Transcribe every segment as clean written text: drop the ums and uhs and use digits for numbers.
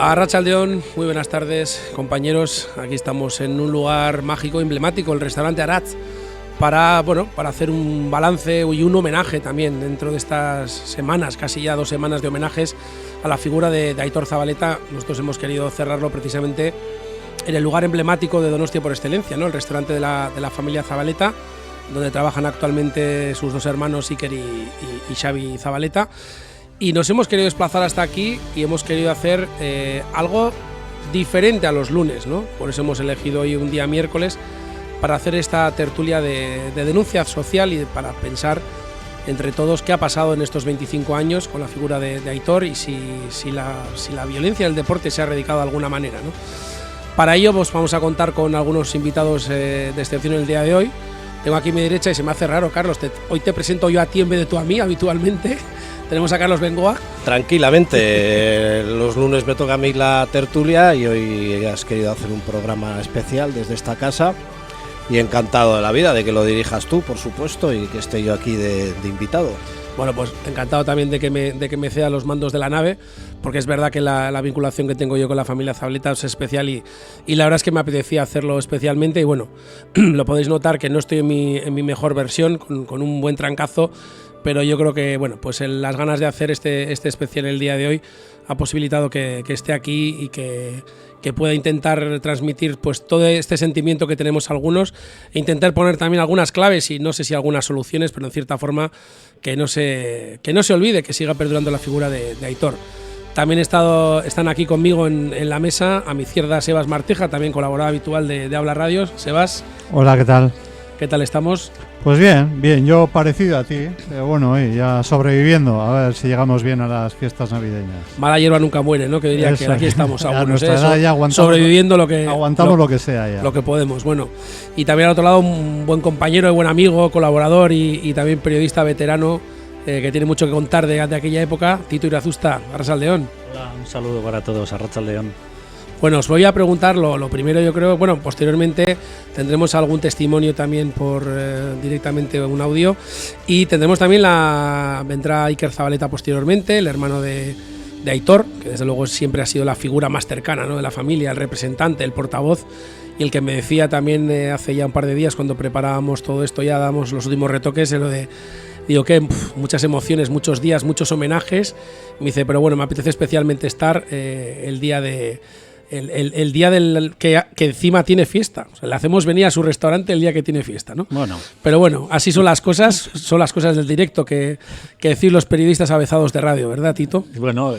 Arratsaldeon, muy buenas tardes, compañeros. Aquí estamos en un lugar mágico, emblemático, el restaurante Aratz, para hacer un balance y un homenaje también dentro de estas semanas, casi ya 2 semanas de homenajes a la figura de Aitor Zabaleta. Nosotros hemos querido cerrarlo precisamente en el lugar emblemático de Donostia por excelencia, ¿no? El restaurante de la familia Zabaleta, donde trabajan actualmente sus 2 hermanos, Iker y Xavi Zabaleta. Y nos hemos querido desplazar hasta aquí y hemos querido hacer algo diferente a los lunes, ¿no? Por eso hemos elegido hoy un día miércoles para hacer esta tertulia de denuncia social y para pensar entre todos qué ha pasado en estos 25 años con la figura de Aitor y si la violencia del deporte se ha erradicado de alguna manera, ¿no? Para ello pues, vamos a contar con algunos invitados de excepción el día de hoy. Tengo aquí a mi derecha y se me hace raro, Carlos, hoy te presento yo a ti en vez de tú a mí habitualmente. Tenemos a Carlos Bengoa. Tranquilamente, los lunes me toca a mí la tertulia y hoy has querido hacer un programa especial desde esta casa y encantado de la vida de que lo dirijas tú, por supuesto, y que esté yo aquí de invitado. Bueno, pues encantado también de que me ceda los mandos de la nave, porque es verdad que la vinculación que tengo yo con la familia Zabaleta es especial y la verdad es que me apetecía hacerlo especialmente y bueno, lo podéis notar que no estoy en mi mejor versión, con un buen trancazo, pero yo creo que bueno, pues las ganas de hacer este especial el día de hoy ha posibilitado que esté aquí y que pueda intentar transmitir pues todo este sentimiento que tenemos algunos e intentar poner también algunas claves y no sé si algunas soluciones, pero en cierta forma que no se olvide, que siga perdurando la figura de Aitor. También están aquí conmigo en la mesa, a mi izquierda Sebas Martija, también colaborador habitual de Habla Radios. Sebas. Hola, ¿qué tal? ¿Qué tal estamos? Pues bien, yo parecido a ti, bueno, ya sobreviviendo, a ver si llegamos bien a las fiestas navideñas. Mala hierba nunca muere, ¿no? Que diría que aquí estamos algunos, sobreviviendo aguantamos lo que sea ya. Lo que podemos, bueno. Y también al otro lado un buen compañero y buen amigo, colaborador y también periodista veterano que tiene mucho que contar de aquella época, Tito Irazusta, Arratsaldeon. Hola, un saludo para todos, Arratsaldeon. Bueno, os voy a preguntar lo primero, yo creo, bueno, posteriormente tendremos algún testimonio también por directamente un audio y tendremos también vendrá Iker Zabaleta posteriormente, el hermano de Aitor, que desde luego siempre ha sido la figura más cercana, ¿no?, de la familia, el representante, el portavoz y el que me decía también hace ya un par de días cuando preparábamos todo esto, ya damos los últimos retoques en lo de... Digo que muchas emociones, muchos días, muchos homenajes. Me dice, pero bueno, me apetece especialmente estar el día de... El día que encima tiene fiesta. O sea, le hacemos venir a su restaurante el día que tiene fiesta, ¿no? Bueno. Pero bueno, así son las cosas del directo que decir los periodistas avezados de radio, ¿verdad, Tito? Bueno,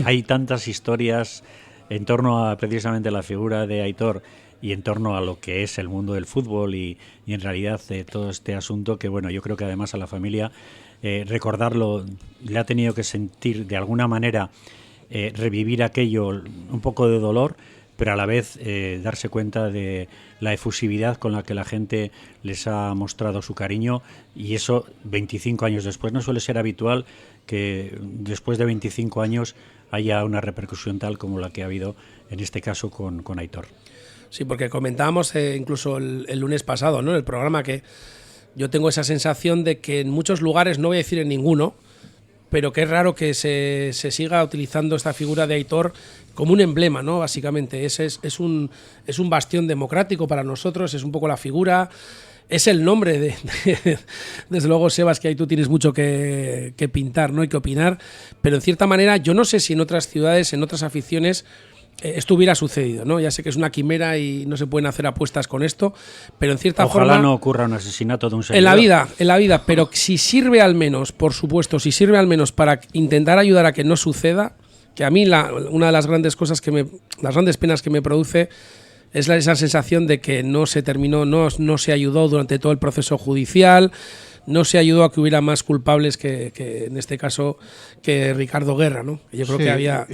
hay tantas historias en torno a precisamente la figura de Aitor y en torno a lo que es el mundo del fútbol y en realidad todo este asunto que, bueno, yo creo que además a la familia recordarlo le ha tenido que sentir de alguna manera revivir aquello, un poco de dolor, pero a la vez darse cuenta de la efusividad con la que la gente les ha mostrado su cariño y eso 25 años después. No suele ser habitual que después de 25 años haya una repercusión tal como la que ha habido en este caso con Aitor. Sí, porque comentábamos incluso el lunes pasado, ¿no?, en el programa, que yo tengo esa sensación de que en muchos lugares, no voy a decir en ninguno, pero que es raro que se siga utilizando esta figura de Aitor como un emblema, ¿no? Básicamente, es un bastión democrático para nosotros, es un poco la figura, es el nombre desde luego, Sebas, que ahí tú tienes mucho que pintar, ¿no?, y que opinar, pero en cierta manera yo no sé si en otras ciudades, en otras aficiones, esto hubiera sucedido, ¿no? Ya sé que es una quimera y no se pueden hacer apuestas con esto, pero en cierta forma... Ojalá no ocurra un asesinato de un seguidor. En la vida, pero si sirve al menos, por supuesto, si sirve al menos para intentar ayudar a que no suceda, que a mí una de las grandes cosas las grandes penas que me produce es esa sensación de que no se terminó, no se ayudó durante todo el proceso judicial, no se ayudó a que hubiera más culpables que en este caso que Ricardo Guerra, ¿no? Yo creo que había...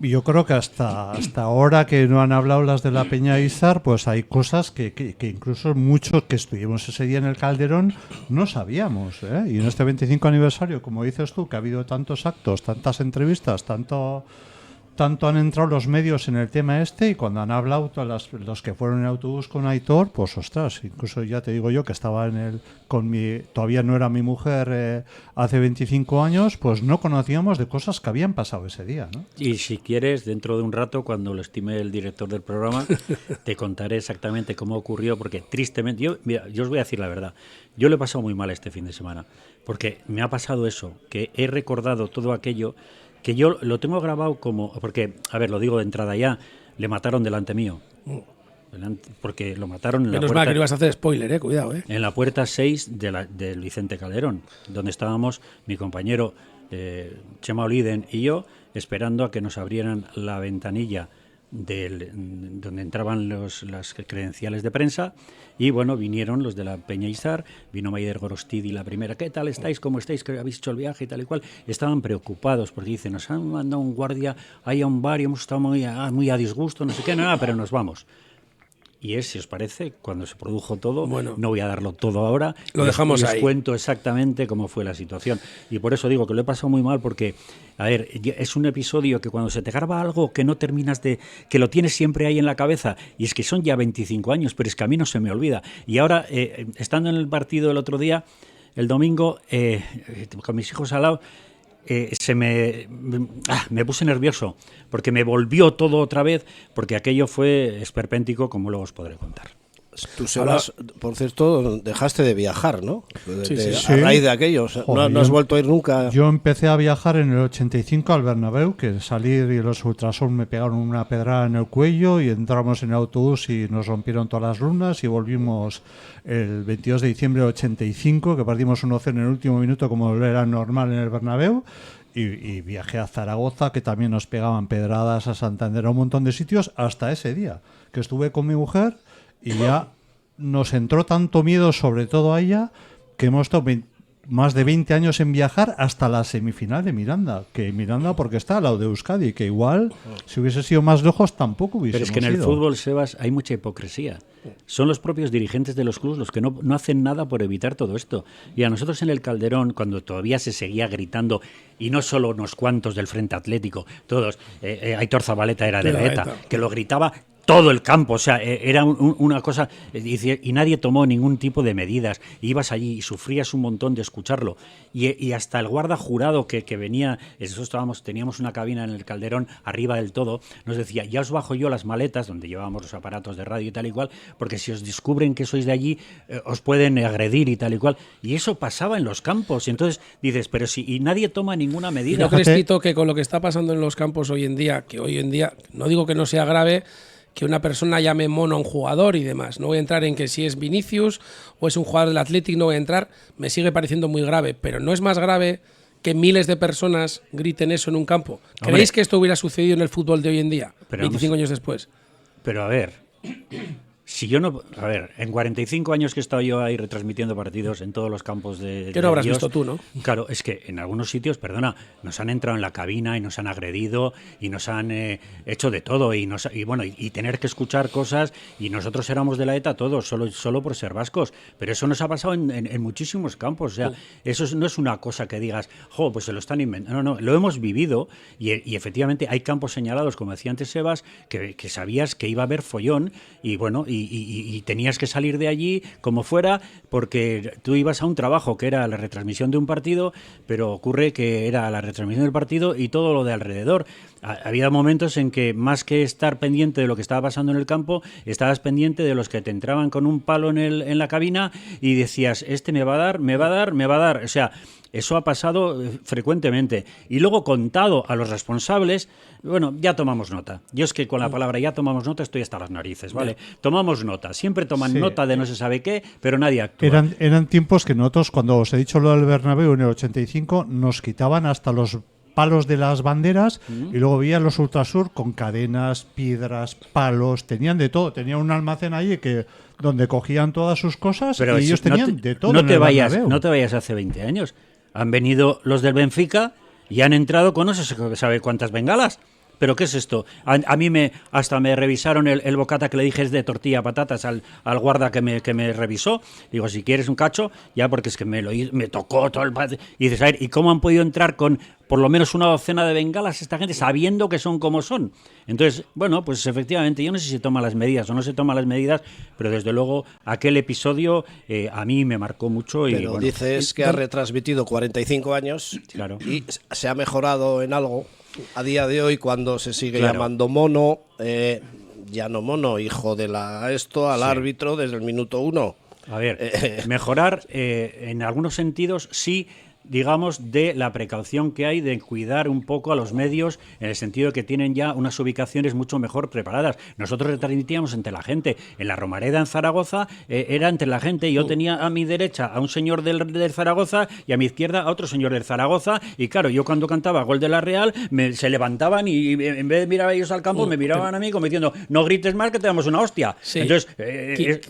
Yo creo que hasta ahora que no han hablado las de la Peña Izar, pues hay cosas que incluso muchos que estuvimos ese día en el Calderón no sabíamos, ¿eh? Y en este 25 aniversario, como dices tú, que ha habido tantos actos, tantas entrevistas, tanto tanto han entrado los medios en el tema y cuando han hablado los que fueron en autobús con Aitor, pues ostras, incluso ya te digo yo que estaba todavía no era mi mujer hace 25 años, pues no conocíamos de cosas que habían pasado ese día, ¿no? Y si quieres, dentro de un rato, cuando lo estime el director del programa, te contaré exactamente cómo ocurrió, porque tristemente, yo os voy a decir la verdad, yo lo he pasado muy mal este fin de semana, porque me ha pasado eso, que he recordado todo aquello, que yo lo tengo grabado como, porque, a ver, lo digo de entrada ya, le mataron delante mío. Porque lo mataron en la Menos puerta, mal que no ibas a hacer spoiler, cuidado. En la puerta 6 del Vicente Calderón, donde estábamos mi compañero Chema Oliden y yo, esperando a que nos abrieran la ventanilla donde entraban las credenciales de prensa, y bueno, vinieron los de la Peña Izar, vino Maider Gorostidi la primera, ¿qué tal estáis? ¿Cómo estáis? ¿Que habéis hecho el viaje y tal y cual? Estaban preocupados porque dicen, nos han mandado un guardia ahí a un bar y hemos estado muy a disgusto, no sé qué, nada, pero nos vamos. Y si os parece, cuando se produjo todo, bueno, no voy a darlo todo ahora, lo dejamos les ahí. Cuento exactamente cómo fue la situación. Y por eso digo que lo he pasado muy mal, porque, a ver, es un episodio que cuando se te graba algo que no terminas que lo tienes siempre ahí en la cabeza, y es que son ya 25 años, pero es que a mí no se me olvida. Y ahora, estando en el partido el otro día, el domingo, con mis hijos al lado, me puse nervioso porque me volvió todo otra vez, porque aquello fue esperpéntico, como luego os podré contar. Tú, Sebas, por cierto, dejaste de viajar, ¿no? Sí. A raíz de aquello, o sea, no has vuelto a ir nunca. Yo empecé a viajar en el 85 al Bernabéu, que salir y los Ultrasons me pegaron una pedrada en el cuello y entramos en el autobús y nos rompieron todas las lunas, y volvimos el 22 de diciembre del 85, que perdimos 1-0 en el último minuto, como era normal en el Bernabéu. Y viajé a Zaragoza, que también nos pegaban pedradas, a Santander, a un montón de sitios, hasta ese día, que estuve con mi mujer y ya nos entró tanto miedo, sobre todo a ella, que hemos estado más de 20 años en viajar hasta la semifinal de Miranda, que Miranda porque está al lado de Euskadi, que igual si hubiese sido más lejos tampoco hubiese sido. Pero es que en el fútbol, Sebas, hay mucha hipocresía. Son los propios dirigentes de los clubes los que no hacen nada por evitar todo esto. Y a nosotros en el Calderón, cuando todavía se seguía gritando, y no solo unos cuantos del Frente Atlético, todos, Aitor Zabaleta era de la ETA, que lo gritaba todo el campo, o sea, era una cosa, y nadie tomó ningún tipo de medidas. Ibas allí y sufrías un montón de escucharlo. Y hasta el guarda jurado que venía, teníamos una cabina en el Calderón arriba del todo, nos decía, ya os bajo yo las maletas, donde llevábamos los aparatos de radio y tal y cual, porque si os descubren que sois de allí, os pueden agredir y tal y cual. Y eso pasaba en los campos. Y entonces dices, pero y nadie toma ninguna medida. ¿No crees, Tito, que con lo que está pasando en los campos hoy en día, no digo que no sea grave, que una persona llame mono a un jugador y demás? No voy a entrar en que si es Vinicius o es un jugador del Athletic, no voy a entrar, me sigue pareciendo muy grave, pero ¿no es más grave que miles de personas griten eso en un campo? ¿Creéis que esto hubiera sucedido en el fútbol de hoy en día, 25 años después? Pero a ver, si yo no... A ver, en 45 años que he estado yo ahí retransmitiendo partidos en todos los campos de... ¿Qué no habrás visto tú, no? Claro, es que en algunos sitios, perdona, nos han entrado en la cabina y nos han agredido y nos han hecho de todo y tener que escuchar cosas, y nosotros éramos de la ETA todos, solo por ser vascos, pero eso nos ha pasado en muchísimos campos, o sea, eso no es una cosa que digas, pues se lo están inventando, no, lo hemos vivido y efectivamente hay campos señalados, como decía antes Sebas, que sabías que iba a haber follón y bueno, y tenías que salir de allí como fuera, porque tú ibas a un trabajo que era la retransmisión de un partido, pero ocurre que era la retransmisión del partido y todo lo de alrededor. Había momentos en que más que estar pendiente de lo que estaba pasando en el campo, estabas pendiente de los que te entraban con un palo en la cabina y decías, me va a dar. O sea, eso ha pasado frecuentemente. Y luego, contado a los responsables, bueno, ya tomamos nota. Yo es que con la palabra ya tomamos nota estoy hasta las narices, ¿vale? Tomamos nota. Siempre toman nota de no se sabe qué, pero nadie actúa. Eran tiempos que nosotros, cuando os he dicho lo del Bernabéu en el 85, nos quitaban hasta los palos de las banderas y luego veían los Ultrasur con cadenas, piedras, palos, tenían de todo. Tenían un almacén allí donde cogían todas sus cosas, pero y ellos tenían de todo. No te vayas hace 20 años. Han venido los del Benfica y han entrado con no se sabe cuántas bengalas. ¿pero qué es esto? A mí hasta me revisaron el bocata que le dije es de tortilla patatas al guarda que me revisó. Digo, si quieres un cacho, ya, porque es que me tocó todo el... Y dices, a ver, ¿y cómo han podido entrar con por lo menos una docena de bengalas esta gente, sabiendo que son como son? Entonces, bueno, pues efectivamente, yo no sé si se toma las medidas o no se toma las medidas, pero desde luego aquel episodio a mí me marcó mucho. Pero bueno, dices que ha retransmitido 45 años, claro, y se ha mejorado en algo a día de hoy cuando se sigue llamando mono, ya no mono, hijo de al árbitro desde el minuto 1. A ver, mejorar en algunos sentidos sí, digamos, de la precaución que hay de cuidar un poco a los medios, en el sentido de que tienen ya unas ubicaciones mucho mejor preparadas. Nosotros retransmitíamos entre la gente. En la Romareda, en Zaragoza, era entre la gente. Yo tenía a mi derecha a un señor del Zaragoza y a mi izquierda a otro señor del Zaragoza. Y claro, yo cuando cantaba Gol de la Real, se levantaban y en vez de mirar a ellos al campo, me miraban a mí como diciendo, no grites más que te damos una hostia. Sí. Entonces,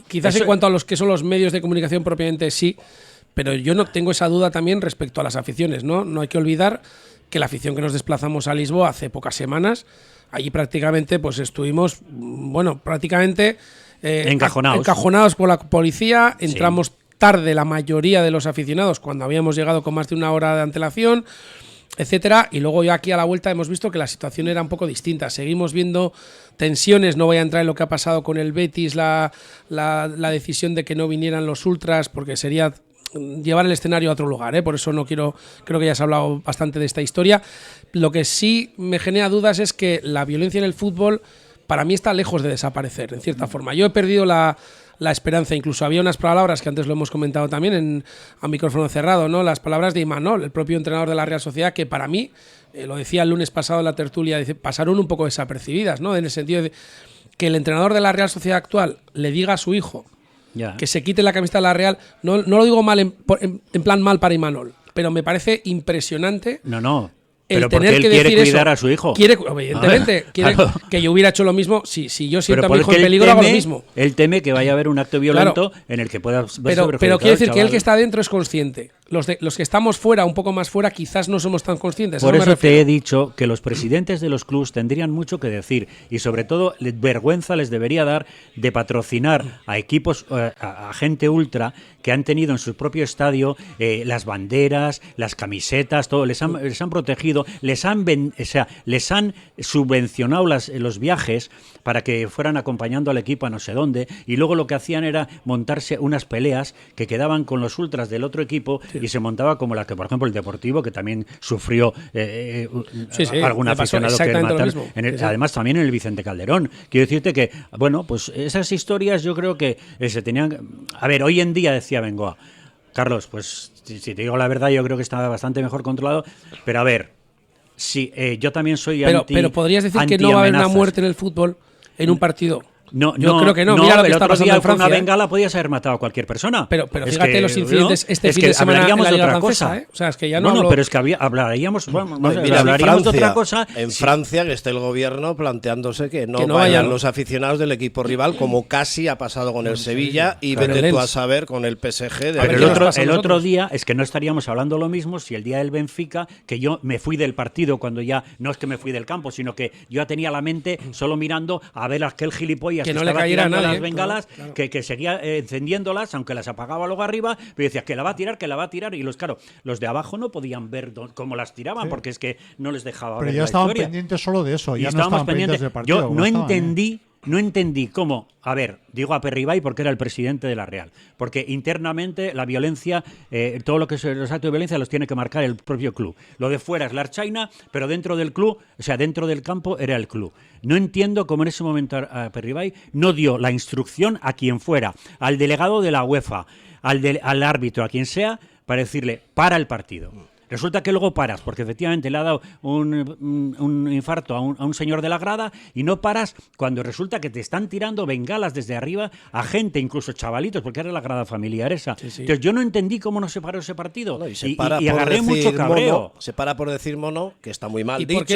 quizás en cuanto a los que son los medios de comunicación propiamente sí, pero yo no tengo esa duda también respecto a las aficiones, ¿no? No hay que olvidar que la afición que nos desplazamos a Lisboa hace pocas semanas, allí prácticamente pues estuvimos, prácticamente encajonados con la policía, entramos tarde la mayoría de los aficionados cuando habíamos llegado con más de una hora de antelación, etcétera, y luego ya aquí a la vuelta hemos visto que la situación era un poco distinta. Seguimos viendo tensiones, no voy a entrar en lo que ha pasado con el Betis, la decisión de que no vinieran los ultras, porque sería llevar el escenario a otro lugar, por eso no creo que ya has hablado bastante de esta historia. Lo que sí me genera dudas es que la violencia en el fútbol para mí está lejos de desaparecer, en cierta forma. Yo he perdido la esperanza, incluso había unas palabras que antes lo hemos comentado también a micrófono cerrado, ¿no? Las palabras de Imanol, el propio entrenador de la Real Sociedad, que para mí, lo decía el lunes pasado en la tertulia, pasaron un poco desapercibidas, ¿no? En el sentido de que el entrenador de la Real Sociedad actual le diga a su hijo que se quite la camiseta de la Real, no lo digo mal en plan mal para Imanol, pero me parece impresionante. No. Pero porque él quiere cuidar a su hijo. Evidentemente, quiere que yo hubiera hecho lo mismo. Si yo siento a mi hijo en peligro, hago lo mismo. Él teme que vaya a haber un acto violento en el que pueda verse perjudicado. Pero quiero decir que el que está dentro es consciente. Los que estamos fuera, un poco más fuera, quizás no somos tan conscientes. Por eso te he dicho que los presidentes de los clubes tendrían mucho que decir, y sobre todo vergüenza les debería dar de patrocinar a equipos, a gente ultra que han tenido en su propio estadio las banderas, las camisetas, todo, les han protegido, les han subvencionado los viajes para que fueran acompañando al equipo a no sé dónde, y luego lo que hacían era montarse unas peleas que quedaban con los ultras del otro equipo. Y se montaba como la que, por ejemplo, el Deportivo, que también sufrió algún aficionado que mataron. Además, también en el Vicente Calderón. Quiero decirte que, bueno, pues esas historias yo creo que se tenían... A ver, hoy en día, decía Bengoa, Carlos, pues si te digo la verdad, yo creo que está bastante mejor controlado, pero a ver, sí, yo también soy pero podrías decir que no va a haber una muerte en el fútbol en un partido. Yo creo que no. Mira lo que está pasando en Francia. Con una bengala podías haber matado a cualquier persona. Pero fíjate los incidentes fin de semana en la Liga Francesa. O sea, es que ya no pero es que hablaríamos de otra cosa. En Francia, que esté el gobierno planteándose que no vayan los aficionados del equipo rival, como casi ha pasado con el Sevilla, y vete tú a saber con el PSG. Pero el otro día es que no estaríamos hablando lo mismo si el día del Benfica, que yo me fui del partido cuando ya, no es que me fui del campo, sino que yo ya tenía la mente solo mirando a ver a aquel gilipollas que no le cayera a nadie, las bengalas, claro. que seguía encendiéndolas, aunque las apagaba luego arriba, pero decía que la va a tirar, y los de abajo no podían ver cómo las tiraban, porque es que no les dejaba ver. Pero ya estaban pendientes solo de eso, ya no estaban pendientes del partido. Yo no entendí cómo, digo a Perribay porque era el presidente de la Real, porque internamente la violencia, todo lo que son los actos de violencia los tiene que marcar el propio club. Lo de fuera es la Archaina, pero dentro del club, o sea, dentro del campo era el club. No entiendo cómo en ese momento a Perribay no dio la instrucción a quien fuera, al delegado de la UEFA, al árbitro, a quien sea, para decirle, para el partido. Resulta que luego paras, porque efectivamente le ha dado un infarto a un señor de la grada, y no paras cuando resulta que te están tirando bengalas desde arriba a gente, incluso chavalitos, porque era la grada familiar esa. Sí. Entonces yo no entendí cómo no se paró ese partido, y agarré mucho cabreo. Se para por decir mono, que está muy mal ¿Y dicho. ¿Por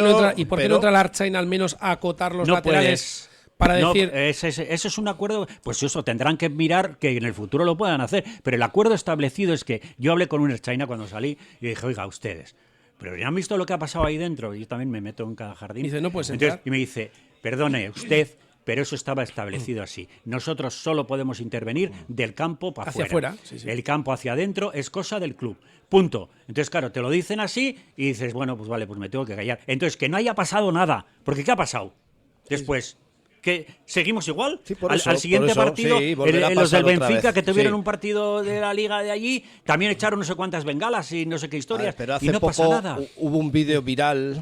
qué no entra la Archain al menos a acotar los laterales? Para decir... eso es un acuerdo, pues eso tendrán que mirar que en el futuro lo puedan hacer, pero el acuerdo establecido es que yo hablé con un China cuando salí y dije, oiga, ustedes, pero ¿ya han visto lo que ha pasado ahí dentro? Y yo también me meto en cada jardín. Dice, no puedes Entonces, entrar. y me dice, perdone usted, pero eso estaba establecido así. Nosotros solo podemos intervenir del campo para Hacia afuera. afuera, sí. El campo hacia adentro es cosa del club. Punto. Entonces, claro, te lo dicen así y dices, bueno, pues vale, pues me tengo que callar. Entonces, que no haya pasado nada. Porque ¿qué ha pasado? Después, ¿que seguimos igual? Sí, por al eso, siguiente por eso, partido, sí, volverá a los del pasar otra Benfica, vez. que tuvieron Sí. un partido de la liga de allí, también echaron no sé cuántas bengalas y no sé qué A historias. ver, pero hace y no pasa poco nada. hubo un vídeo viral,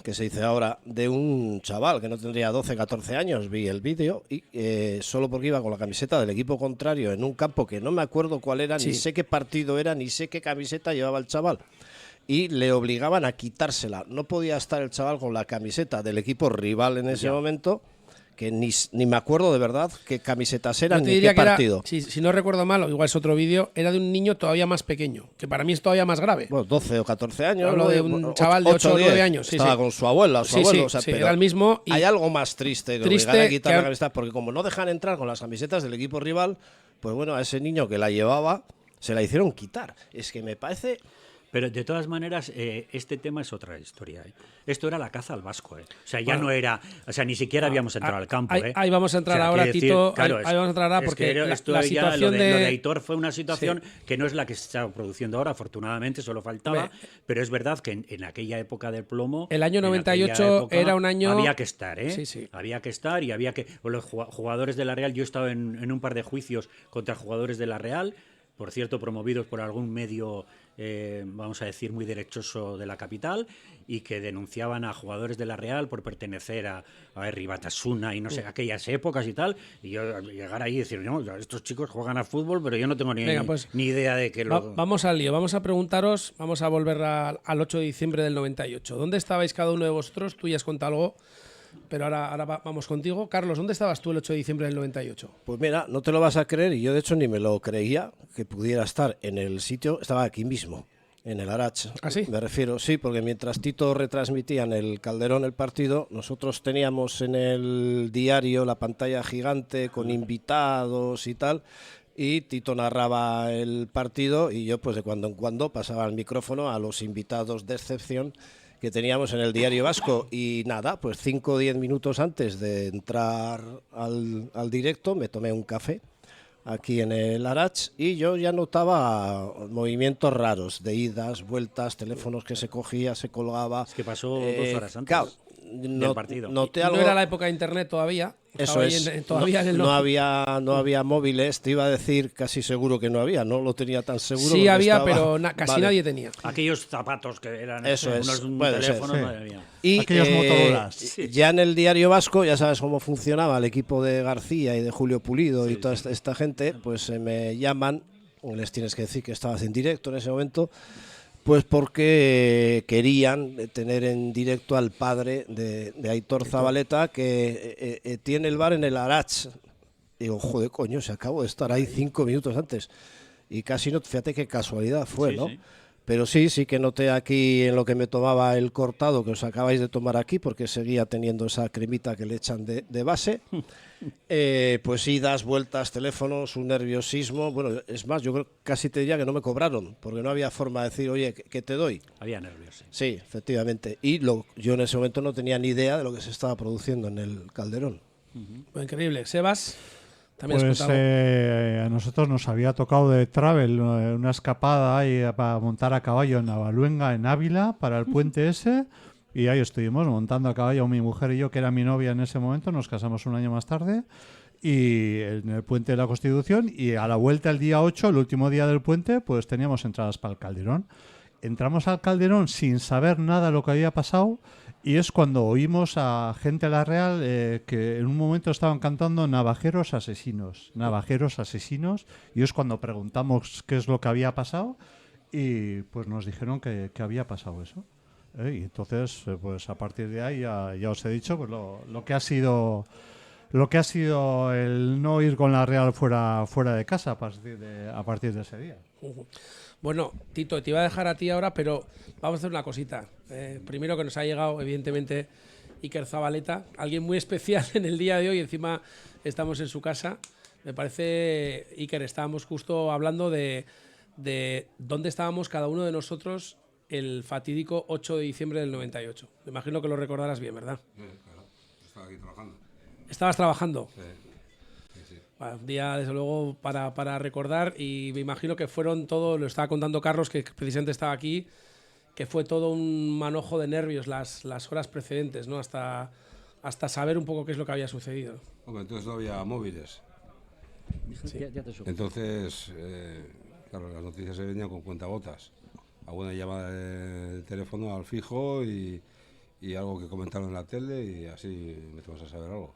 que se dice ahora, de un chaval que no tendría 12, 14 años. Vi el vídeo y solo porque iba con la camiseta del equipo contrario en un campo que no me acuerdo cuál era, Sí. ni sé qué partido era, ni sé qué camiseta llevaba el chaval. Y le obligaban a quitársela. No podía estar el chaval con la camiseta del equipo rival en ese momento, que ni me acuerdo de verdad qué camisetas Yo eran te ni diría qué que era, partido. si no recuerdo mal, o igual es otro vídeo, era de un niño todavía más pequeño, que para mí es todavía más grave. Bueno, 12 o 14 años. Hablo ¿no? de un chaval de 8 o 9 años, sí, Estaba sí. con su abuela, su Sí, abuelo. sí, O sea, sí, pero era el mismo y- hay algo más triste que Triste obligar a quitar que- la camiseta, porque como no dejan entrar con las camisetas del equipo rival, pues bueno, a ese niño que la llevaba se la hicieron quitar. Es que me parece... Pero de todas maneras, este tema es otra historia. ¿Eh? Esto era la caza al vasco. ¿Eh? O sea, ya Bueno, no era. O sea, ni siquiera habíamos entrado al campo. ahí vamos a entrar ahora, quiero decir, Tito. claro, Ahí vamos a entrar ahora es porque que la esto ya, situación lo de de Aitor fue una situación que no es la que se está produciendo ahora, afortunadamente, solo faltaba. Pero es verdad que en aquella época del plomo. El año en 98 aquella época era un año- Había que estar, ¿eh? Sí, sí. Había que estar y había que. Los jugadores de la Real, yo he estado en un par de juicios contra jugadores de la Real. Por cierto, promovidos por algún medio, vamos a decir, muy derechoso de la capital, y que denunciaban a jugadores de la Real por pertenecer a Batasuna y no sé, aquellas épocas y tal. Y yo llegar ahí y decir, no, estos chicos juegan a fútbol, pero yo no tengo ni, Venga, pues, ni idea de que lo... Vamos al lío, vamos a preguntaros, vamos a volver al 8 de diciembre del 98. ¿Dónde estabais cada uno de vosotros? Tú ya has contado algo, pero ahora vamos contigo. Carlos, ¿dónde estabas tú el 8 de diciembre del 98? Pues mira, no te lo vas a creer, y yo de hecho ni me lo creía que pudiera estar en el sitio. Estaba aquí mismo, en el Arach. ¿Ah, sí? Me refiero, sí, porque mientras Tito retransmitía en el Calderón el partido, nosotros teníamos en el diario la pantalla gigante con invitados y tal, y Tito narraba el partido y yo pues de cuando en cuando pasaba el micrófono a los invitados de excepción que teníamos en el Diario Vasco. Y nada, pues 5 o 10 minutos antes de entrar al directo me tomé un café aquí en el Arach y yo ya notaba movimientos raros de idas, vueltas, teléfonos que se cogía, se colgaba. Es que pasó 2 horas antes claro, del partido. Noté No algo. era la época de internet todavía. Eso Estaba es. ahí todavía en el no había móviles, te iba a decir casi seguro que no había, no lo tenía tan seguro. Sí porque había, estaba- pero casi Vale. nadie tenía. Aquellos zapatos que eran Eso es, unos puede ser, teléfonos, sí. madre mía. Y Aquellos Motorolas. ya en el Diario Vasco, ya sabes cómo funcionaba el equipo de García y de Julio Pulido y toda esta gente, pues me llaman, les tienes que decir que estabas en directo en ese momento, pues porque querían tener en directo al padre de Aitor Zabaleta, que tiene el bar en el Arach. Digo, joder, coño, se acabó de estar ahí 5 minutos antes. Y casi no, fíjate qué casualidad fue, Sí, ¿no? sí. Pero sí que noté aquí en lo que me tomaba el cortado, que os acabáis de tomar aquí, porque seguía teniendo esa cremita que le echan de base. Pues idas, vueltas, teléfonos, un nerviosismo. Bueno, es más, yo creo casi te diría que no me cobraron, porque no había forma de decir, oye, ¿qué te doy? Había nervios. Sí. Sí, efectivamente. Y yo en ese momento no tenía ni idea de lo que se estaba produciendo en el Calderón. Increíble. Sebas, también has Pues contado. a nosotros nos había tocado de travel una escapada ahí para montar a caballo en Navaluenga, en Ávila, para el puente ese. Y ahí estuvimos montando a caballo mi mujer y yo, que era mi novia en ese momento. Nos casamos un año más tarde. Y en el puente de la Constitución. Y a la vuelta el día 8, el último día del puente, pues teníamos entradas para el Calderón. Entramos al Calderón sin saber nada de lo que había pasado. Y es cuando oímos a gente de la Real que en un momento estaban cantando Navajeros Asesinos. Navajeros Asesinos. Y es cuando preguntamos qué es lo que había pasado. Y pues nos dijeron que había pasado eso. Y entonces, pues a partir de ahí ya os he dicho pues lo que ha sido el no ir con la Real fuera de casa a partir de ese día. Bueno, Tito, te iba a dejar a ti ahora, pero vamos a hacer una cosita. Primero que nos ha llegado, evidentemente, Iker Zabaleta, alguien muy especial en el día de hoy, encima estamos en su casa. Me parece, Iker, estábamos justo hablando de dónde estábamos cada uno de nosotros el fatídico 8 de diciembre del 98. Me imagino que lo recordarás bien, ¿verdad? Claro, estaba aquí trabajando. ¿Estabas trabajando? Sí. Bueno, un día, desde luego, para recordar, y me imagino que fueron todo, lo estaba contando Carlos, que precisamente estaba aquí, que fue todo un manojo de nervios las horas precedentes, ¿no? Hasta saber un poco qué es lo que había sucedido. Hombre, entonces no había móviles. Sí. Entonces, claro, las noticias se venían con cuentagotas. Alguna llamada de teléfono al fijo y algo que comentaron en la tele y así metemos a saber algo.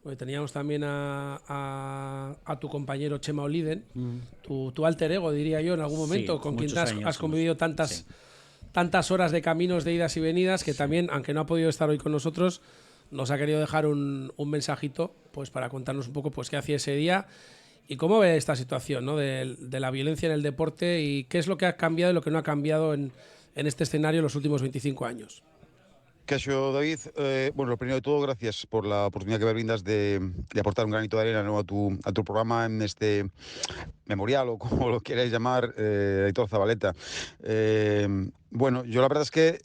Bueno, teníamos también a tu compañero Chema Oliden, tu alter ego, diría yo, en algún momento, con quien has convivido tantas horas de caminos, de idas y venidas, que también, aunque no ha podido estar hoy con nosotros, nos ha querido dejar un mensajito pues para contarnos un poco pues qué hacía ese día y cómo ve esta situación, ¿no? de la violencia en el deporte y qué es lo que ha cambiado y lo que no ha cambiado en este escenario en los últimos 25 años. Casio, David, bueno, lo primero de todo, gracias por la oportunidad que me brindas de aportar un granito de arena, ¿no? a tu programa en este memorial o como lo queráis llamar, Aitor Zabaleta. Bueno, yo la verdad es que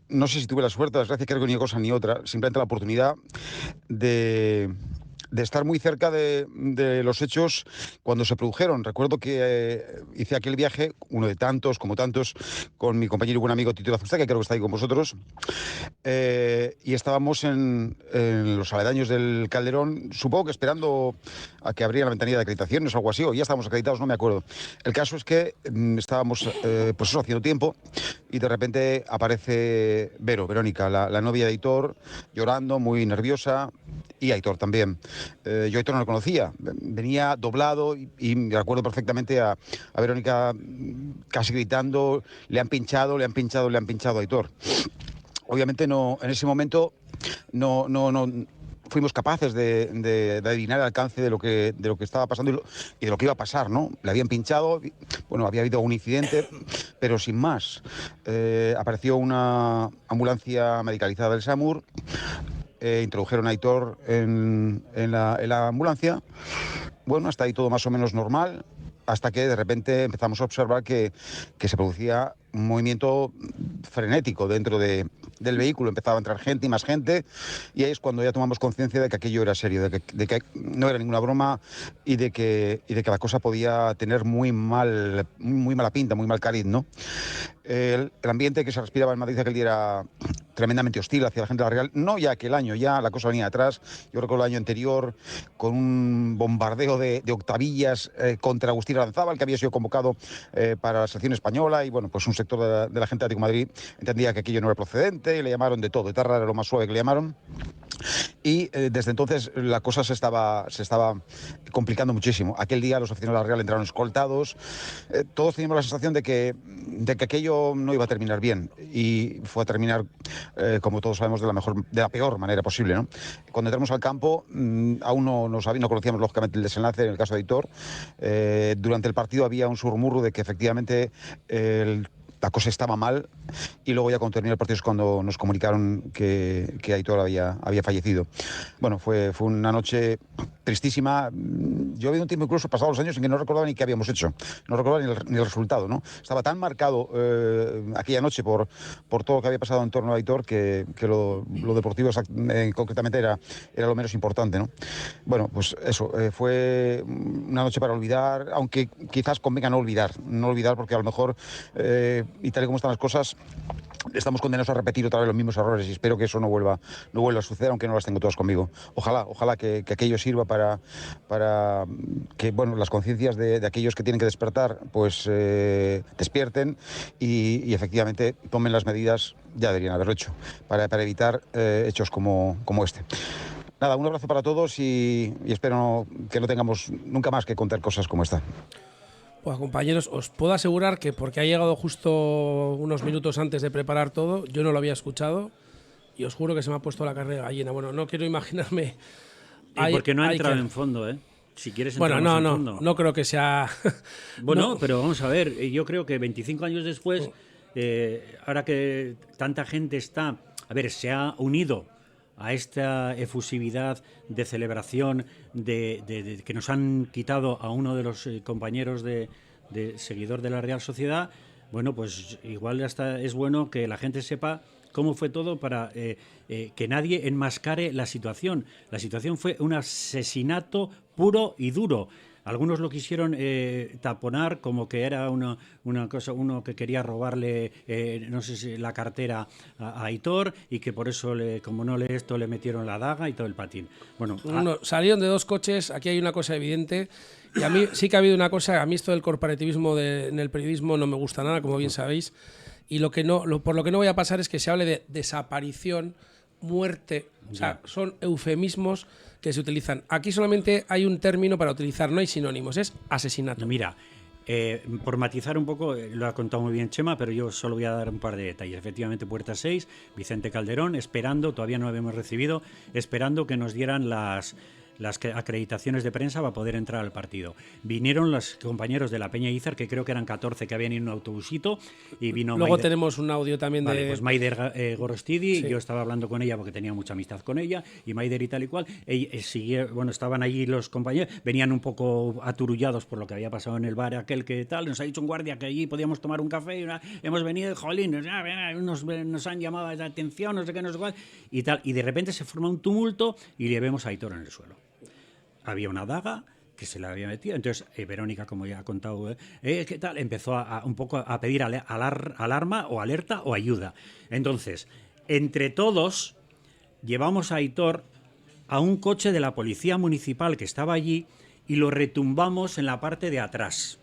no sé si tuve la suerte, la desgracia, que ni una cosa ni otra, simplemente la oportunidad de estar muy cerca de los hechos cuando se produjeron. Recuerdo que hice aquel viaje, uno de tantos, como tantos, con mi compañero y buen amigo Tito Azusta, que creo que está ahí con vosotros, y estábamos en los aledaños del Calderón, supongo que esperando a que abriera la ventanilla de acreditaciones o algo así, o ya estábamos acreditados, no me acuerdo. El caso es que estábamos pues eso, haciendo tiempo, y de repente aparece Verónica, la novia de Aitor, llorando, muy nerviosa, y Aitor también. Yo a Aitor no lo conocía, venía doblado y me recuerdo perfectamente a Verónica casi gritando, le han pinchado a Aitor. Obviamente no, en ese momento no fuimos capaces de adivinar el alcance de lo que estaba pasando y de lo que iba a pasar, ¿no? Le habían pinchado, bueno, había habido un incidente, pero sin más. Apareció una ambulancia medicalizada del SAMUR, introdujeron a Aitor en la ambulancia. Bueno, hasta ahí todo más o menos normal, hasta que de repente empezamos a observar que se producía un movimiento frenético dentro del vehículo. Empezaba a entrar gente y más gente, y ahí es cuando ya tomamos conciencia de que aquello era serio, de que no era ninguna broma y de que la cosa podía tener muy mala pinta, muy mal cariz, ¿no? El ambiente que se respiraba en Madrid aquel día era tremendamente hostil hacia la gente de la Real, no ya aquel año, ya la cosa venía atrás. Yo recuerdo el año anterior con un bombardeo de octavillas contra Agustín Aranzábal, que había sido convocado para la selección española, y bueno, pues un sector de la gente de Atlético de Madrid entendía que aquello no era procedente y le llamaron de todo. Etarra era lo más suave que le llamaron. Y desde entonces la cosa se estaba complicando muchísimo. Aquel día los aficionados de la Real entraron escoltados. Todos teníamos la sensación de que aquello no iba a terminar bien, y fue a terminar, como todos sabemos, de la peor manera posible, ¿no? Cuando entramos al campo, aún no conocíamos lógicamente el desenlace en el caso de Aitor. Durante el partido había un surmurro de que efectivamente la cosa estaba mal, y luego ya cuando terminó el partido es cuando nos comunicaron que Aitor había fallecido. Bueno, fue una noche tristísima. Yo había un tiempo, incluso pasados los años, en que no recordaba ni qué habíamos hecho, no recordaba ni el resultado, ¿no? Estaba tan marcado aquella noche por todo lo que había pasado en torno a Aitor que lo deportivo concretamente era lo menos importante, ¿no? Bueno, pues eso, fue una noche para olvidar, aunque quizás convenga no olvidar porque a lo mejor y tal y como están las cosas, estamos condenados a repetir otra vez los mismos errores, y espero que eso no vuelva a suceder, aunque no las tengo todas conmigo. Ojalá que aquello sirva para que, bueno, las conciencias de aquellos que tienen que despertar pues despierten y efectivamente tomen las medidas, ya deberían haberlo hecho, para evitar hechos como este. Nada, un abrazo para todos y espero que no tengamos nunca más que contar cosas como esta. Pues compañeros, os puedo asegurar que porque ha llegado justo unos minutos antes de preparar todo, yo no lo había escuchado y os juro que se me ha puesto la carne de gallina. Bueno, no quiero imaginarme. Y porque no ha entrado en fondo, ¿eh? Si quieres entrar en fondo. No creo que sea. Bueno, no. Pero vamos a ver, yo creo que 25 años después, ahora que tanta gente se ha unido a esta efusividad de celebración de que nos han quitado a uno de los compañeros de seguidor de la Real Sociedad, bueno, pues igual hasta es bueno que la gente sepa cómo fue todo para que nadie enmascare la situación. La situación fue un asesinato puro y duro. Algunos lo quisieron taponar como que era una cosa, uno que quería robarle, no sé si la cartera a Aitor, y que por eso, como no le esto, le metieron la daga y todo el patín. Bueno, salieron de 2 coches, aquí hay una cosa evidente, y a mí sí que ha habido una cosa, a mí esto del corporativismo en el periodismo no me gusta nada, como bien sabéis, y por lo que no voy a pasar es que se hable de desaparición, muerte, o sea, son eufemismos que se utilizan. Aquí solamente hay un término para utilizar, no hay sinónimos, es asesinato. Mira, por matizar un poco, lo ha contado muy bien Chema, pero yo solo voy a dar un par de detalles. Efectivamente, puerta 6, Vicente Calderón, esperando, todavía no lo habíamos recibido, esperando que nos dieran las acreditaciones de prensa para poder entrar al partido. Vinieron los compañeros de la Peña Izar, que creo que eran 14 que habían ido en un autobusito, y vino Luego tenemos un audio también pues Maider Gorostidi, sí. Yo estaba hablando con ella porque tenía mucha amistad con ella, y Maider y tal y cual. Bueno, estaban allí los compañeros, venían un poco aturullados por lo que había pasado en el bar aquel que tal, nos ha dicho un guardia que allí podíamos tomar un café, hemos venido, jolín, nos han llamado la atención, no sé qué, no sé cuál, y tal, y de repente se forma un tumulto y le vemos a Aitor en el suelo. Había una daga que se la había metido. Entonces, Verónica, como ya ha contado, ¿qué tal? Empezó un poco a pedir alarma o alerta o ayuda. Entonces, entre todos, llevamos a Aitor a un coche de la policía municipal que estaba allí y lo retumbamos en la parte de atrás.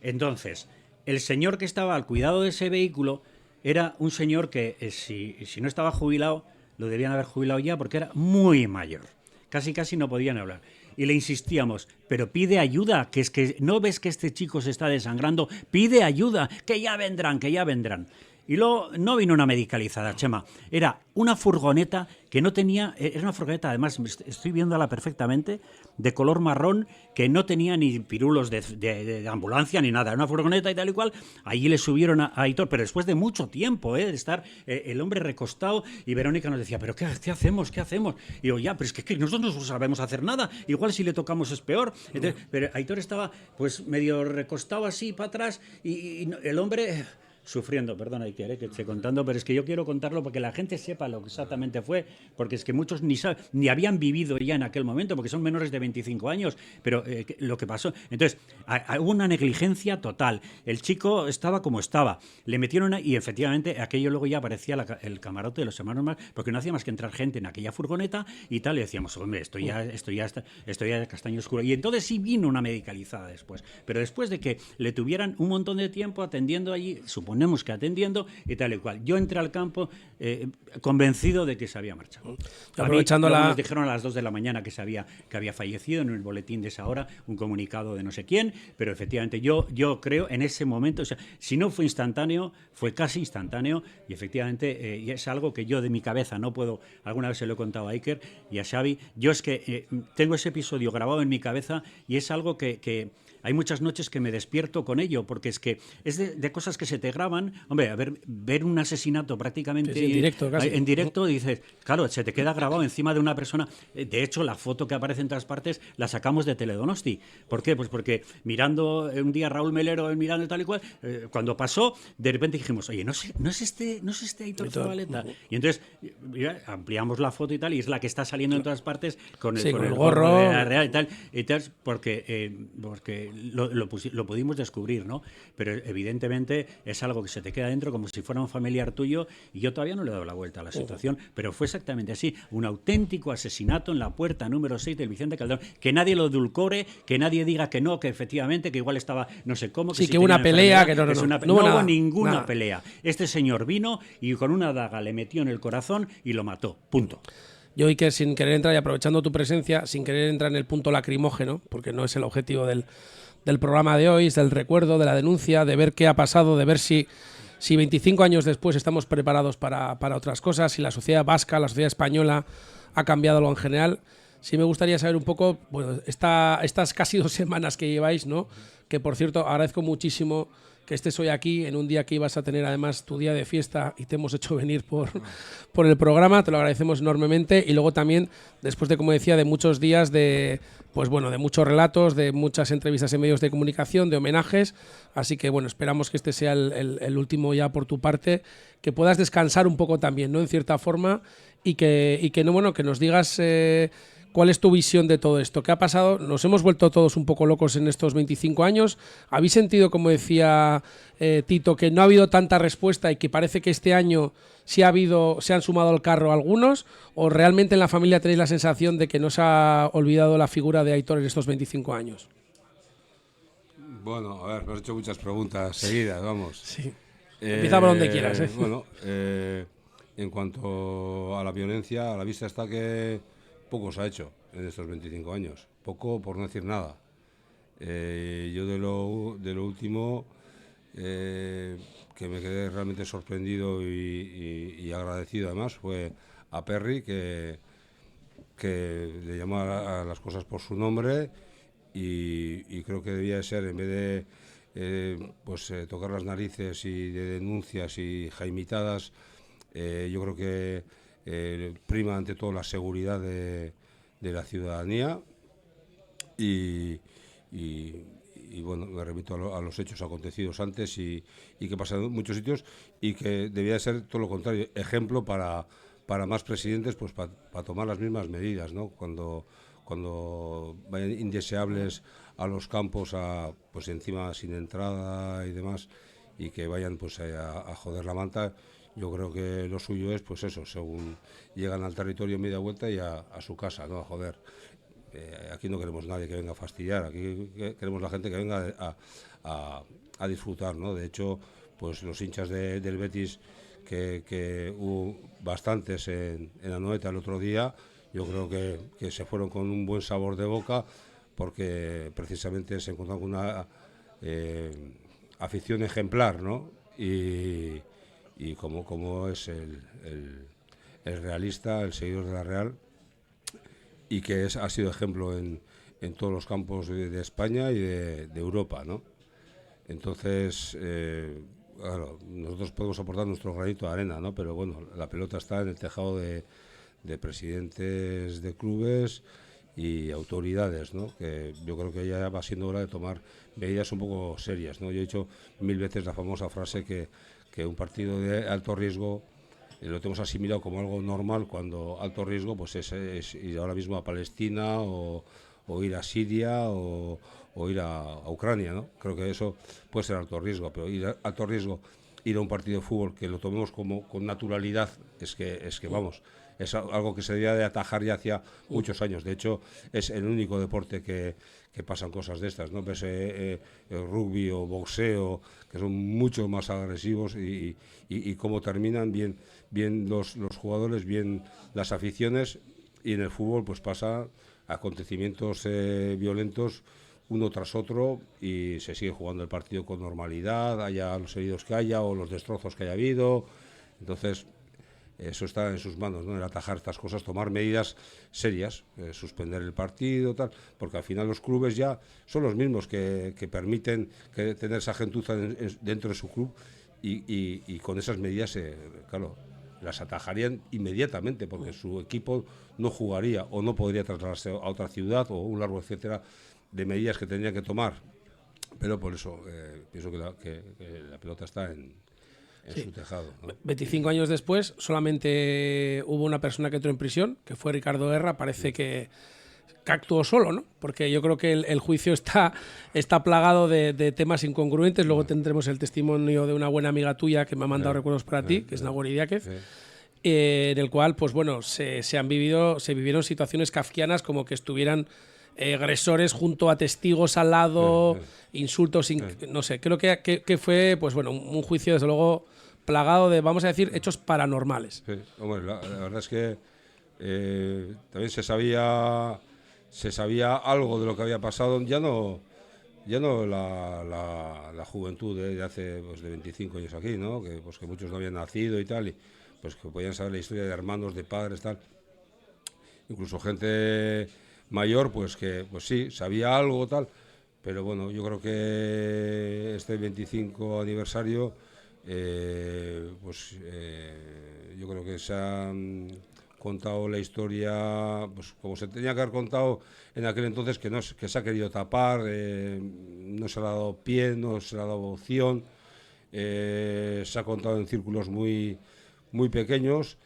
Entonces, el señor que estaba al cuidado de ese vehículo era un señor que, si no estaba jubilado, lo debían haber jubilado ya porque era muy mayor. Casi no podían hablar. Y le insistíamos, pero pide ayuda, que es que no ves que este chico se está desangrando, pide ayuda, que ya vendrán. Y luego no vino una medicalizada, Chema, era una furgoneta que no tenía, era una furgoneta, además estoy viéndola perfectamente, de color marrón, que no tenía ni pirulos de ambulancia ni nada, era una furgoneta y tal y cual. Allí le subieron a Aitor, pero después de mucho tiempo de estar el hombre recostado, y Verónica nos decía, pero ¿qué hacemos? Y yo, ya, pero es que nosotros no sabemos hacer nada, igual si le tocamos es peor. Entonces, pero Aitor estaba pues medio recostado así para atrás, y el hombre sufriendo, perdona Iker, que esté contando, pero es que yo quiero contarlo para que la gente sepa lo que exactamente fue, porque es que muchos ni habían vivido ya en aquel momento, porque son menores de 25 años, pero lo que pasó. Entonces, hubo una negligencia total. El chico estaba como estaba, le metieron y efectivamente aquello luego ya aparecía el camarote de los hermanos más, porque no hacía más que entrar gente en aquella furgoneta y tal, y decíamos, hombre, esto ya de castaño oscuro. Y entonces sí vino una medicalizada después, pero después de que le tuvieran un montón de tiempo atendiendo allí, suponemos que atendiendo y tal y cual. Yo entré al campo convencido de que se había marchado. Nos dijeron a las 2 de la mañana que había fallecido en el boletín de esa hora, un comunicado de no sé quién, pero efectivamente yo creo en ese momento, o sea, si no fue instantáneo, fue casi instantáneo, y efectivamente y es algo que yo de mi cabeza no puedo, alguna vez se lo he contado a Iker y a Xavi, yo es que tengo ese episodio grabado en mi cabeza y es algo que hay muchas noches que me despierto con ello, porque es que es de cosas que se te graban. Hombre, a ver un asesinato prácticamente sí, en directo, dices, claro, se te queda grabado encima de una persona. De hecho, la foto que aparece en todas partes la sacamos de Teledonosti. ¿Por qué? Pues porque mirando un día Raúl Melero, mirando tal y cual, cuando pasó, de repente dijimos, oye, ¿no es este Aitor Zabaleta? Y entonces ampliamos la foto y tal, y es la que está saliendo en todas partes con el gorro de la Real y tal, porque lo pudimos descubrir, ¿no? Pero evidentemente es algo que se te queda dentro como si fuera un familiar tuyo, y yo todavía no le he dado la vuelta a la situación, pero fue exactamente así, un auténtico asesinato en la puerta número 6 del Vicente Calderón, que nadie lo edulcore, que nadie diga que no, que efectivamente, que igual estaba no sé cómo, que una pelea, que no hubo ninguna pelea. Este señor vino y con una daga le metió en el corazón y lo mató, punto. Yo, Iker, sin querer entrar y aprovechando tu presencia, sin querer entrar en el punto lacrimógeno, porque no es el objetivo del programa de hoy, es del recuerdo, de la denuncia, de ver qué ha pasado, de ver si 25 años después estamos preparados para otras cosas, si la sociedad vasca, la sociedad española ha cambiado algo en general. Sí me gustaría saber un poco, bueno, estas casi 2 semanas que lleváis, ¿no? Que por cierto agradezco muchísimo que estés hoy aquí, en un día que ibas a tener además tu día de fiesta y te hemos hecho venir por el programa, te lo agradecemos enormemente. Y luego también, después de, como decía, de muchos días de, pues bueno, de muchos relatos, de muchas entrevistas en medios de comunicación, de homenajes, así que bueno, esperamos que este sea el último ya por tu parte, que puedas descansar un poco también, ¿no? En cierta forma, y que no, bueno, que nos digas ¿cuál es tu visión de todo esto? ¿Qué ha pasado? Nos hemos vuelto todos un poco locos en estos 25 años. ¿Habéis sentido, como decía Tito, que no ha habido tanta respuesta y que parece que este año sí se han sumado al carro algunos? ¿O realmente en la familia tenéis la sensación de que no se ha olvidado la figura de Aitor en estos 25 años? Bueno, a ver, me has hecho muchas preguntas seguidas, vamos. Sí. Empieza por donde quieras. Bueno, en cuanto a la violencia, a la vista está que poco se ha hecho en estos 25 años. Poco, por no decir nada. Yo de lo último, que me quedé realmente sorprendido y agradecido además, fue a Perry, que le llamó a las cosas por su nombre y creo que debía de ser, en vez de tocar las narices y de denuncias y jaimitadas, yo creo que prima ante todo la seguridad de la ciudadanía y bueno, me remito a los hechos acontecidos antes y que pasan en muchos sitios y que debía de ser todo lo contrario, ejemplo para más presidentes, pues para tomar las mismas medidas, ¿no? Cuando vayan indeseables a los campos, pues encima sin entrada y demás, y que vayan pues a joder la manta. Yo creo que lo suyo es, pues eso, según llegan al territorio media vuelta y a su casa, ¿no? A joder. Aquí no queremos nadie que venga a fastidiar, aquí queremos la gente que venga a disfrutar, ¿no? De hecho, pues los hinchas del Betis, que hubo bastantes en Anoeta el otro día, yo creo que se fueron con un buen sabor de boca, porque precisamente se encontraron con una afición ejemplar, ¿no? Y como es el realista, el seguidor de la Real, y que ha sido ejemplo en todos los campos de España y de Europa, ¿no? Entonces, claro, nosotros podemos aportar nuestro granito de arena, ¿no? Pero bueno, la pelota está en el tejado de presidentes de clubes y autoridades, ¿no? Que yo creo que ya va siendo hora de tomar medidas un poco serias, ¿no? Yo he dicho 1000 veces la famosa frase que un partido de alto riesgo lo tenemos asimilado como algo normal, cuando alto riesgo pues es ir ahora mismo a Palestina o ir a Siria o ir a Ucrania, ¿no? Creo que eso puede ser alto riesgo, pero alto riesgo ir a un partido de fútbol que lo tomemos con naturalidad, es que vamos, es algo que se debía de atajar ya hacía muchos años. De hecho, es el único deporte que pasan cosas de estas, ¿no? Ves el rugby o boxeo, que son mucho más agresivos y cómo terminan bien los jugadores, bien las aficiones, y en el fútbol pues pasa acontecimientos violentos uno tras otro y se sigue jugando el partido con normalidad, haya los heridos que haya o los destrozos que haya habido. Entonces, eso está en sus manos, ¿no? El atajar estas cosas, tomar medidas serias, suspender el partido, tal, porque al final los clubes ya son los mismos que permiten tener esa gentuza dentro de su club y con esas medidas, claro, las atajarían inmediatamente, porque su equipo no jugaría o no podría trasladarse a otra ciudad o un largo etcétera de medidas que tendrían que tomar. Pero por eso pienso que la pelota está en su tejado, ¿no? 25 años después, solamente hubo una persona que entró en prisión, que fue Ricardo Guerra. Parece que actuó solo, ¿no? Porque yo creo que el juicio está plagado de temas incongruentes. Luego tendremos el testimonio de una buena amiga tuya que me ha mandado recuerdos para ti, que es Nagore Idiáquez, en el cual, pues bueno, se vivieron situaciones kafkianas, como que estuvieran agresores junto a testigos al lado, insultos, no sé, creo que fue, pues bueno, un juicio desde luego plagado de, vamos a decir, hechos paranormales. Sí. Hombre, la verdad es que también se sabía algo de lo que había pasado, ya no la juventud de hace pues, de 25 años aquí, ¿no? Que muchos no habían nacido y tal, y pues que podían saber la historia de hermanos, de padres, tal, incluso gente mayor, pues que pues sí, sabía algo, tal, pero bueno, yo creo que este 25 aniversario, yo creo que se han contado la historia pues como se tenía que haber contado en aquel entonces, que se ha querido tapar, no se le ha dado pie, no se le ha dado opción, se ha contado en círculos muy pequeños.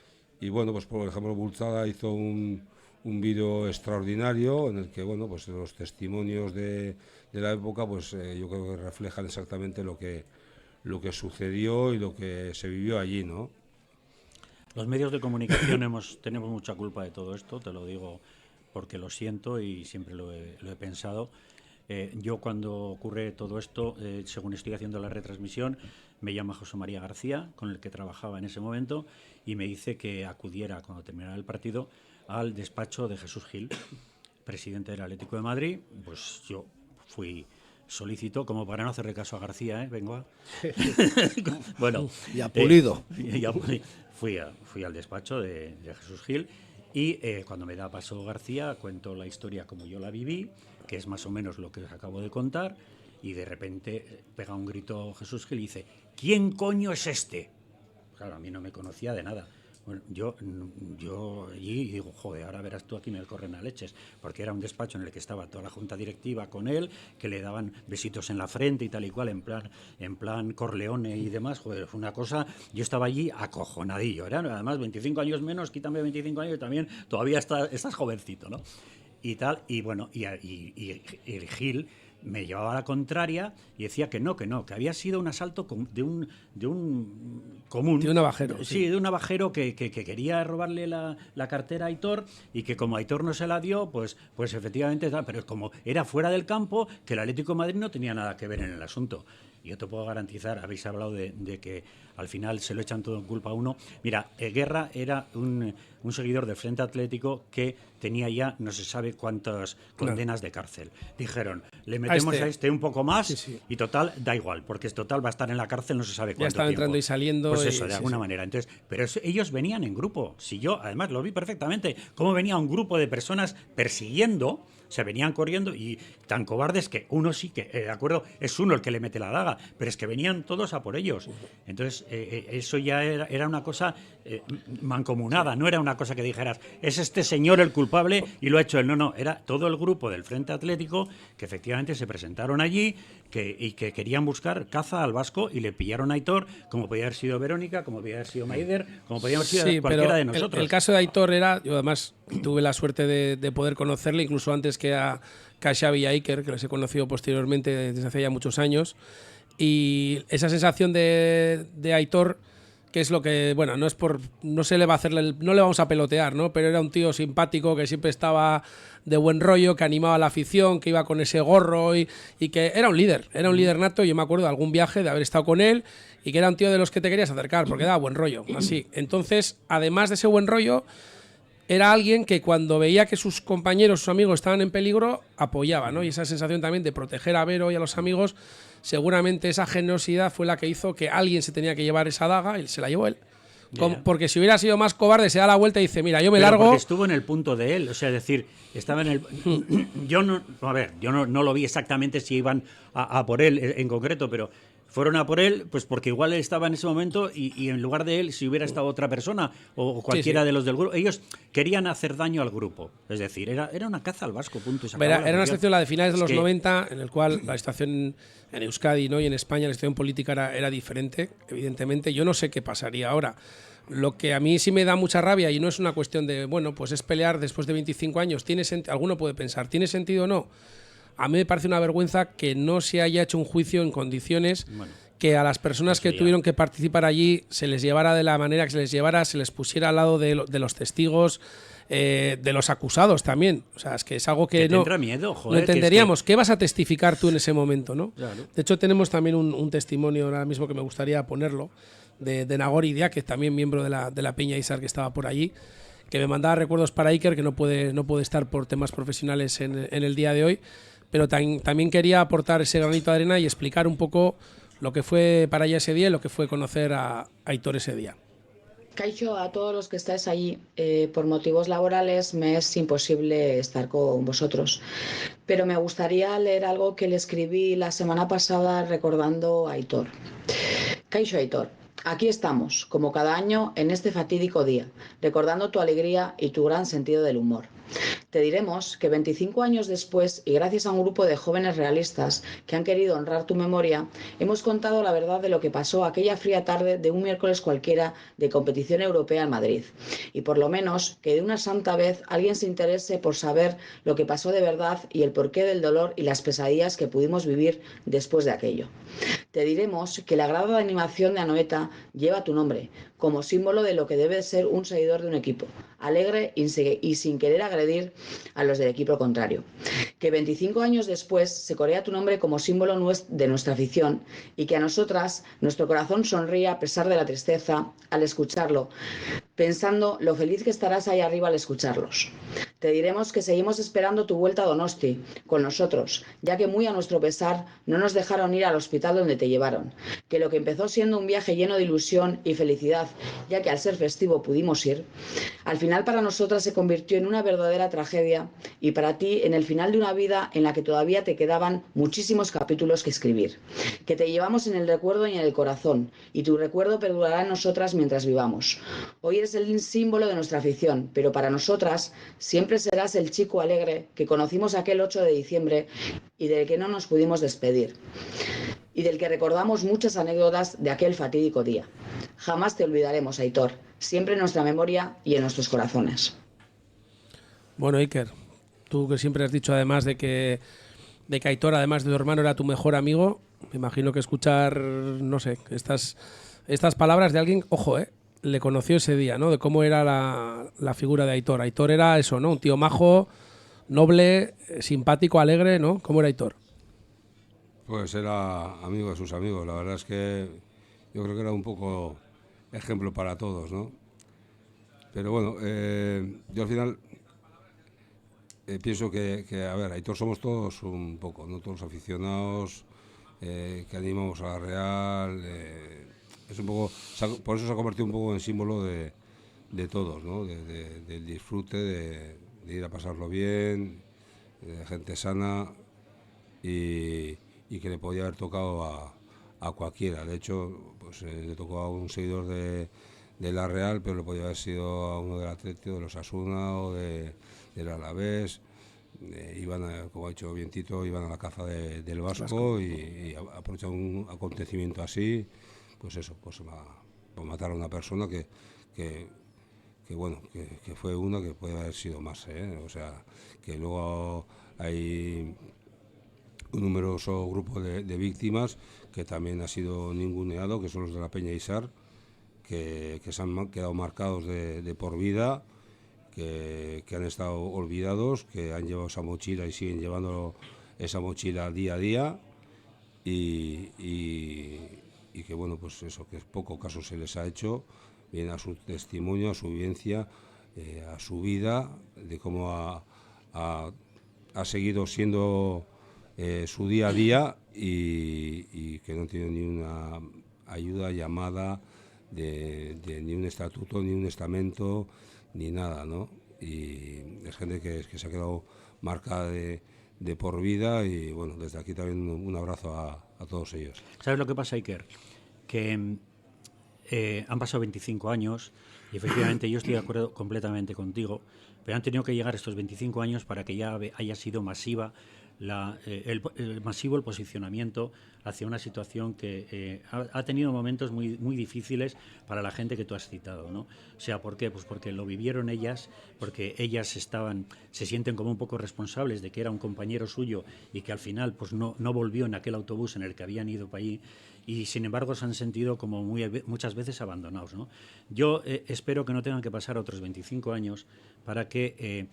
Y bueno, pues por ejemplo Bultzada hizo un vídeo extraordinario en el que, bueno, pues los testimonios de la época, pues yo creo que reflejan exactamente lo que sucedió y lo que se vivió allí, ¿no? Los medios de comunicación tenemos mucha culpa de todo esto, te lo digo porque lo siento y siempre lo he pensado. Yo cuando ocurre todo esto, según estoy haciendo la retransmisión, me llama José María García, con el que trabajaba en ese momento, y me dice que acudiera cuando terminara el partido al despacho de Jesús Gil, presidente del Atlético de Madrid. Pues yo fui solícito, como para no hacerle caso a García, vengo a... Bueno, ya pulido. Fui al despacho de Jesús Gil y cuando me da paso García cuento la historia como yo la viví, que es más o menos lo que os acabo de contar, y de repente pega un grito Jesús Gil y dice: ¿quién coño es este? Claro, a mí no me conocía de nada. Bueno, yo allí digo, joder, ahora verás tú, aquí me corren a leches, porque era un despacho en el que estaba toda la junta directiva con él, que le daban besitos en la frente y tal y cual, en plan Corleone y demás. Joder, fue una cosa, yo estaba allí acojonadillo, era además 25 años menos, quítame 25 años y también todavía estás jovencito, ¿no? Y tal, y bueno, y el Gil me llevaba a la contraria y decía que no, que había sido un asalto de un común. De un navajero. Sí, de un navajero que quería robarle la cartera a Aitor, y que como Aitor no se la dio, pues efectivamente, pero como era fuera del campo, que el Atlético de Madrid no tenía nada que ver en el asunto. Yo te puedo garantizar, habéis hablado de que al final se lo echan todo en culpa a uno. Mira, Guerra era un seguidor del Frente Atlético que tenía ya no se sabe cuántas condenas de cárcel. Dijeron, le metemos a este un poco más, sí. Y total, da igual, porque total va a estar en la cárcel no se sabe cuánto ya estaba tiempo. Entrando y saliendo. Pues eso, de alguna manera. Entonces, pero ellos venían en grupo. Si yo, además, lo vi perfectamente, cómo venía un grupo de personas persiguiendo. Se venían corriendo y tan cobardes que uno sí que, de acuerdo, es uno el que le mete la daga, pero es que venían todos a por ellos. Entonces, eso ya era una cosa mancomunada, no era una cosa que dijeras, es este señor el culpable y lo ha hecho él. No, era todo el grupo del Frente Atlético que efectivamente se presentaron allí y que querían buscar caza al vasco y le pillaron a Aitor, como podía haber sido Verónica, como podía haber sido Maider, como podía haber sido cualquiera de nosotros. El caso de Aitor era, yo además tuve la suerte de poder conocerle, incluso antes que a Xavi y a Iker, que les he conocido posteriormente desde hace ya muchos años, y esa sensación de Aitor, que es lo que, bueno, no se le va a hacerle, no le vamos a pelotear, ¿no? Pero era un tío simpático que siempre estaba de buen rollo, que animaba a la afición, que iba con ese gorro y que era un líder nato. Yo me acuerdo de algún viaje, de haber estado con él, y que era un tío de los que te querías acercar, porque daba buen rollo, así. Entonces, además de ese buen rollo, era alguien que cuando veía que sus compañeros, sus amigos estaban en peligro, apoyaba, ¿no? Y esa sensación también de proteger a Vero y a los amigos, seguramente esa generosidad fue la que hizo que alguien se tenía que llevar esa daga, y se la llevó él. Porque si hubiera sido más cobarde, se da la vuelta y dice, mira, yo me largo. Porque estuvo en el punto de él, o sea, es decir, estaba en el... yo no lo vi exactamente si iban a por él en concreto, pero fueron a por él, pues porque igual él estaba en ese momento y en lugar de él, si hubiera estado otra persona o cualquiera de los del grupo, ellos querían hacer daño al grupo. Es decir, era una caza al vasco, punto. Era una situación, la de finales de los 90, en el cual la situación en Euskadi, ¿no? Y en España la situación política era diferente, evidentemente. Yo no sé qué pasaría ahora. Lo que a mí sí me da mucha rabia, y no es una cuestión de, bueno, pues es pelear después de 25 años. Alguno puede pensar, ¿tiene sentido o no? A mí me parece una vergüenza que no se haya hecho un juicio en condiciones, que a las personas que tuvieron que participar allí se les llevara de la manera que se les llevara, se les pusiera al lado de los testigos, de los acusados también. O sea, es que es algo que no entenderíamos. ¿Qué vas a testificar tú en ese momento, no? Claro. De hecho, tenemos también un testimonio ahora mismo que me gustaría ponerlo, de Nagor Idia, que también miembro de la Peña Izar, que estaba por allí, que me mandaba recuerdos para Iker, que no puede estar por temas profesionales en el día de hoy, pero también quería aportar ese granito de arena y explicar un poco lo que fue para ella ese día y lo que fue conocer a Aitor ese día. Kaixo, a todos los que estáis allí, por motivos laborales me es imposible estar con vosotros, pero me gustaría leer algo que le escribí la semana pasada recordando a Aitor. Kaixo Aitor, aquí estamos, como cada año, en este fatídico día, recordando tu alegría y tu gran sentido del humor. Te diremos que 25 años después, y gracias a un grupo de jóvenes realistas que han querido honrar tu memoria, hemos contado la verdad de lo que pasó aquella fría tarde de un miércoles cualquiera de competición europea en Madrid. Y por lo menos que de una santa vez alguien se interese por saber lo que pasó de verdad y el porqué del dolor y las pesadillas que pudimos vivir después de aquello. Te diremos que la grada de animación de Anoeta lleva tu nombre, como símbolo de lo que debe ser un seguidor de un equipo, alegre y sin querer agredir a los del equipo contrario. Que 25 años después se corea tu nombre como símbolo de nuestra afición y que a nosotras nuestro corazón sonríe a pesar de la tristeza al escucharlo, pensando lo feliz que estarás ahí arriba al escucharlos. Te diremos que seguimos esperando tu vuelta a Donosti con nosotros, ya que muy a nuestro pesar no nos dejaron ir al hospital donde te llevaron, que lo que empezó siendo un viaje lleno de ilusión y felicidad, ya que al ser festivo pudimos ir, al final para nosotras se convirtió en una verdadera tragedia y para ti en el final de una vida en la que todavía te quedaban muchísimos capítulos que escribir, que te llevamos en el recuerdo y en el corazón, y tu recuerdo perdurará en nosotras mientras vivamos. Hoy eres el símbolo de nuestra afición, pero para nosotras siempre serás el chico alegre que conocimos aquel 8 de diciembre y del que no nos pudimos despedir, y del que recordamos muchas anécdotas de aquel fatídico día. Jamás te olvidaremos, Aitor, siempre en nuestra memoria y en nuestros corazones. Bueno, Iker, tú que siempre has dicho además de que Aitor, además de tu hermano, era tu mejor amigo, me imagino que escuchar, no sé, estas palabras de alguien, ojo, le conoció ese día, ¿no? De cómo era la figura de Aitor. Aitor era eso, ¿no? Un tío majo, noble, simpático, alegre, ¿no? ¿Cómo era Aitor? Pues era amigo de sus amigos. La verdad es que yo creo que era un poco ejemplo para todos, ¿no? Pero bueno, yo al final pienso que, a ver, Aitor somos todos un poco, ¿no? Todos aficionados, que animamos a la Real. Es un poco, por eso se ha convertido un poco en símbolo de todos, ¿no? Del disfrute, de ir a pasarlo bien, de gente sana y que le podía haber tocado a cualquiera. De hecho, pues le tocó a un seguidor de la Real, pero le podía haber sido a uno del Atlético, de los Asuna o del Alavés. Iban, como ha dicho bien Tito, iban a la caza del Vasco y aprovechar un acontecimiento así, pues eso, pues matar a una persona que bueno, que fue una que puede haber sido más, o sea, que luego hay un numeroso grupo de víctimas que también ha sido ninguneado, que son los de la Peña Isar, que se han quedado marcados de por vida, que han estado olvidados, que han llevado esa mochila y siguen llevando esa mochila día a día y que bueno, pues eso, que poco caso se les ha hecho, bien a su testimonio, a su vivencia, a su vida, de cómo ha seguido siendo su día a día y que no tiene ni una ayuda, llamada de ni un estatuto, ni un estamento, ni nada, ¿no? Y es gente que se ha quedado marcada de por vida y bueno, desde aquí también un abrazo a todos ellos. ¿Sabes lo que pasa, Iker? Que han pasado 25 años y efectivamente yo estoy de acuerdo completamente contigo, pero han tenido que llegar estos 25 años para que ya haya sido masiva el posicionamiento hacia una situación que ha tenido momentos muy, muy difíciles para la gente que tú has citado, ¿no? O sea, ¿por qué? Pues porque lo vivieron ellas, porque ellas se sienten como un poco responsables de que era un compañero suyo y que al final pues no volvió en aquel autobús en el que habían ido para allí y sin embargo se han sentido como muchas veces abandonados, ¿no? Yo espero que no tengan que pasar otros 25 años para que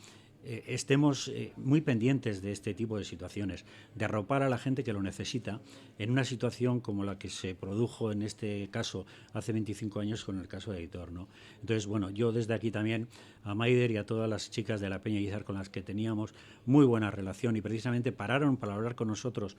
estemos muy pendientes de este tipo de situaciones, de arropar a la gente que lo necesita en una situación como la que se produjo en este caso hace 25 años con el caso de Aitor, ¿no? Entonces, bueno, yo desde aquí también a Maider y a todas las chicas de la Peña Izar con las que teníamos muy buena relación y precisamente pararon para hablar con nosotros.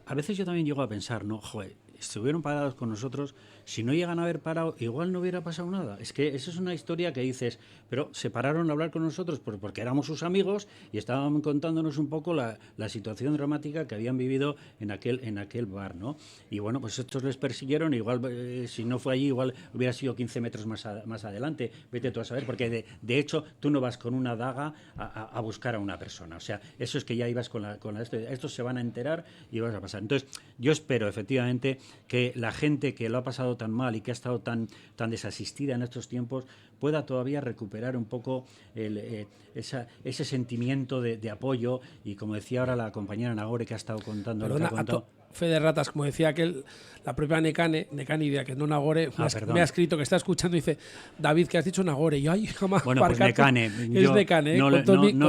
A veces yo también llego a pensar, ¿no? Joder, estuvieron parados con nosotros, si no llegan a haber parado, igual no hubiera pasado nada. Es que esa es una historia que dices, pero se pararon a hablar con nosotros porque éramos sus amigos y estaban contándonos un poco la situación dramática que habían vivido en aquel bar, ¿no? Y bueno, pues estos les persiguieron, igual si no fue allí, igual hubiera sido 15 metros más adelante, vete tú a saber, porque de hecho tú no vas con una daga a buscar a una persona, o sea, eso es que ya ibas con estos se van a enterar y vas a pasar. Entonces, yo espero efectivamente que la gente que lo ha pasado tan mal y que ha estado tan desasistida en estos tiempos pueda todavía recuperar un poco ese sentimiento de apoyo, y como decía ahora la compañera Nagore que ha estado contando lo que ha contado. Fe de ratas, como decía aquel, la propia Necanidia, que no Nagore, me ha escrito que está escuchando y dice, David, que has dicho Nagore, y yo, ay, jamás. Bueno, pues Necane. Es Necane, con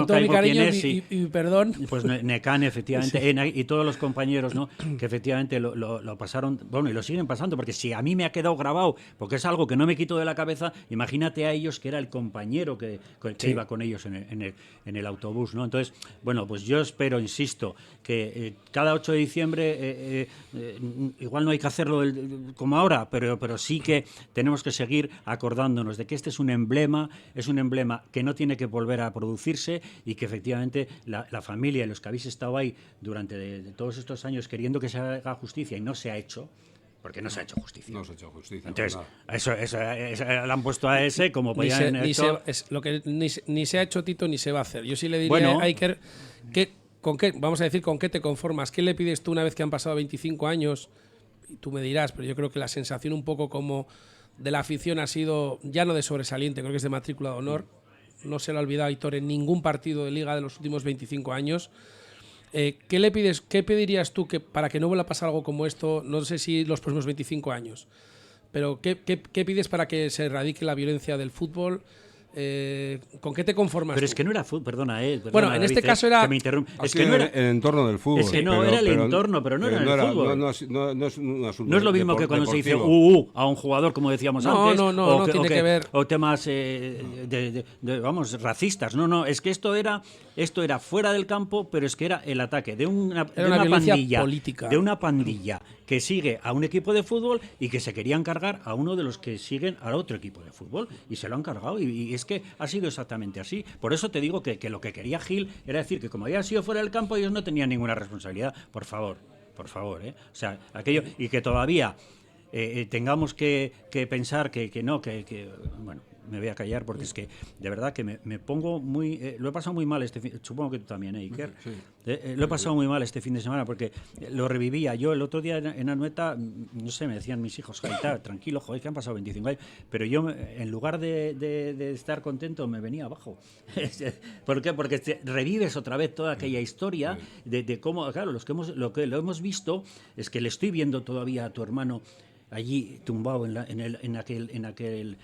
todo mi cariño y perdón. Pues Necane, efectivamente, sí. Y todos los compañeros, ¿no? Que efectivamente lo pasaron, bueno, y lo siguen pasando, porque si a mí me ha quedado grabado, porque es algo que no me quito de la cabeza, imagínate a ellos que era el compañero que iba con ellos en el autobús, ¿no? Entonces, bueno, pues yo espero, insisto, que cada 8 de diciembre igual no hay que hacerlo como ahora, pero sí que tenemos que seguir acordándonos de que este es un emblema que no tiene que volver a producirse, y que efectivamente la familia y los que habéis estado ahí durante de todos estos años queriendo que se haga justicia y no se ha hecho, porque no se ha hecho justicia. No se ha hecho justicia. Entonces, eso le han puesto a ese como podían ni se ha hecho, Tito, ni se va a hacer. Yo sí le diría a Iker que ¿con qué te conformas? ¿Qué le pides tú una vez que han pasado 25 años? Y tú me dirás, pero yo creo que la sensación un poco como de la afición ha sido ya no de sobresaliente, creo que es de matrícula de honor. No se le ha olvidado a Aitor en ningún partido de Liga de los últimos 25 años. ¿Qué le pides? ¿Qué pedirías tú para que no vuelva a pasar algo como esto? No sé si los próximos 25 años, pero ¿qué pides para que se erradique la violencia del fútbol? ¿Con qué te conformas? Pero tú? Es que no era fútbol, perdona, bueno, en David, este caso era. Es que no era el entorno del fútbol. Es que no era el entorno, pero no era el fútbol. No es un asunto. No es lo mismo que cuando deportivo. se dice a un jugador, como decíamos antes. No tiene que ver. O temas racistas. No, es que esto era fuera del campo, pero es que era el ataque de una pandilla política. De una pandilla que sigue a un equipo de fútbol y que se querían cargar a uno de los que siguen al otro equipo de fútbol, y se lo han cargado, y es que ha sido exactamente así. Por eso te digo que lo que quería Gil era decir que como había sido fuera del campo, ellos no tenían ninguna responsabilidad. Por favor, o sea, aquello, y que todavía tengamos que pensar que bueno, me voy a callar porque es que de verdad que me pongo muy lo he pasado muy mal supongo que tú también, Iker. Sí. Lo he pasado muy mal este fin de semana porque lo revivía. Yo el otro día en Anoeta, no sé, me decían mis hijos, Jaita, tranquilo, joder, que han pasado 25 años, pero yo en lugar de estar contento me venía abajo. ¿Por qué? Porque revives otra vez toda aquella historia de cómo, claro, lo que lo hemos visto es que le estoy viendo todavía a tu hermano allí tumbado en aquel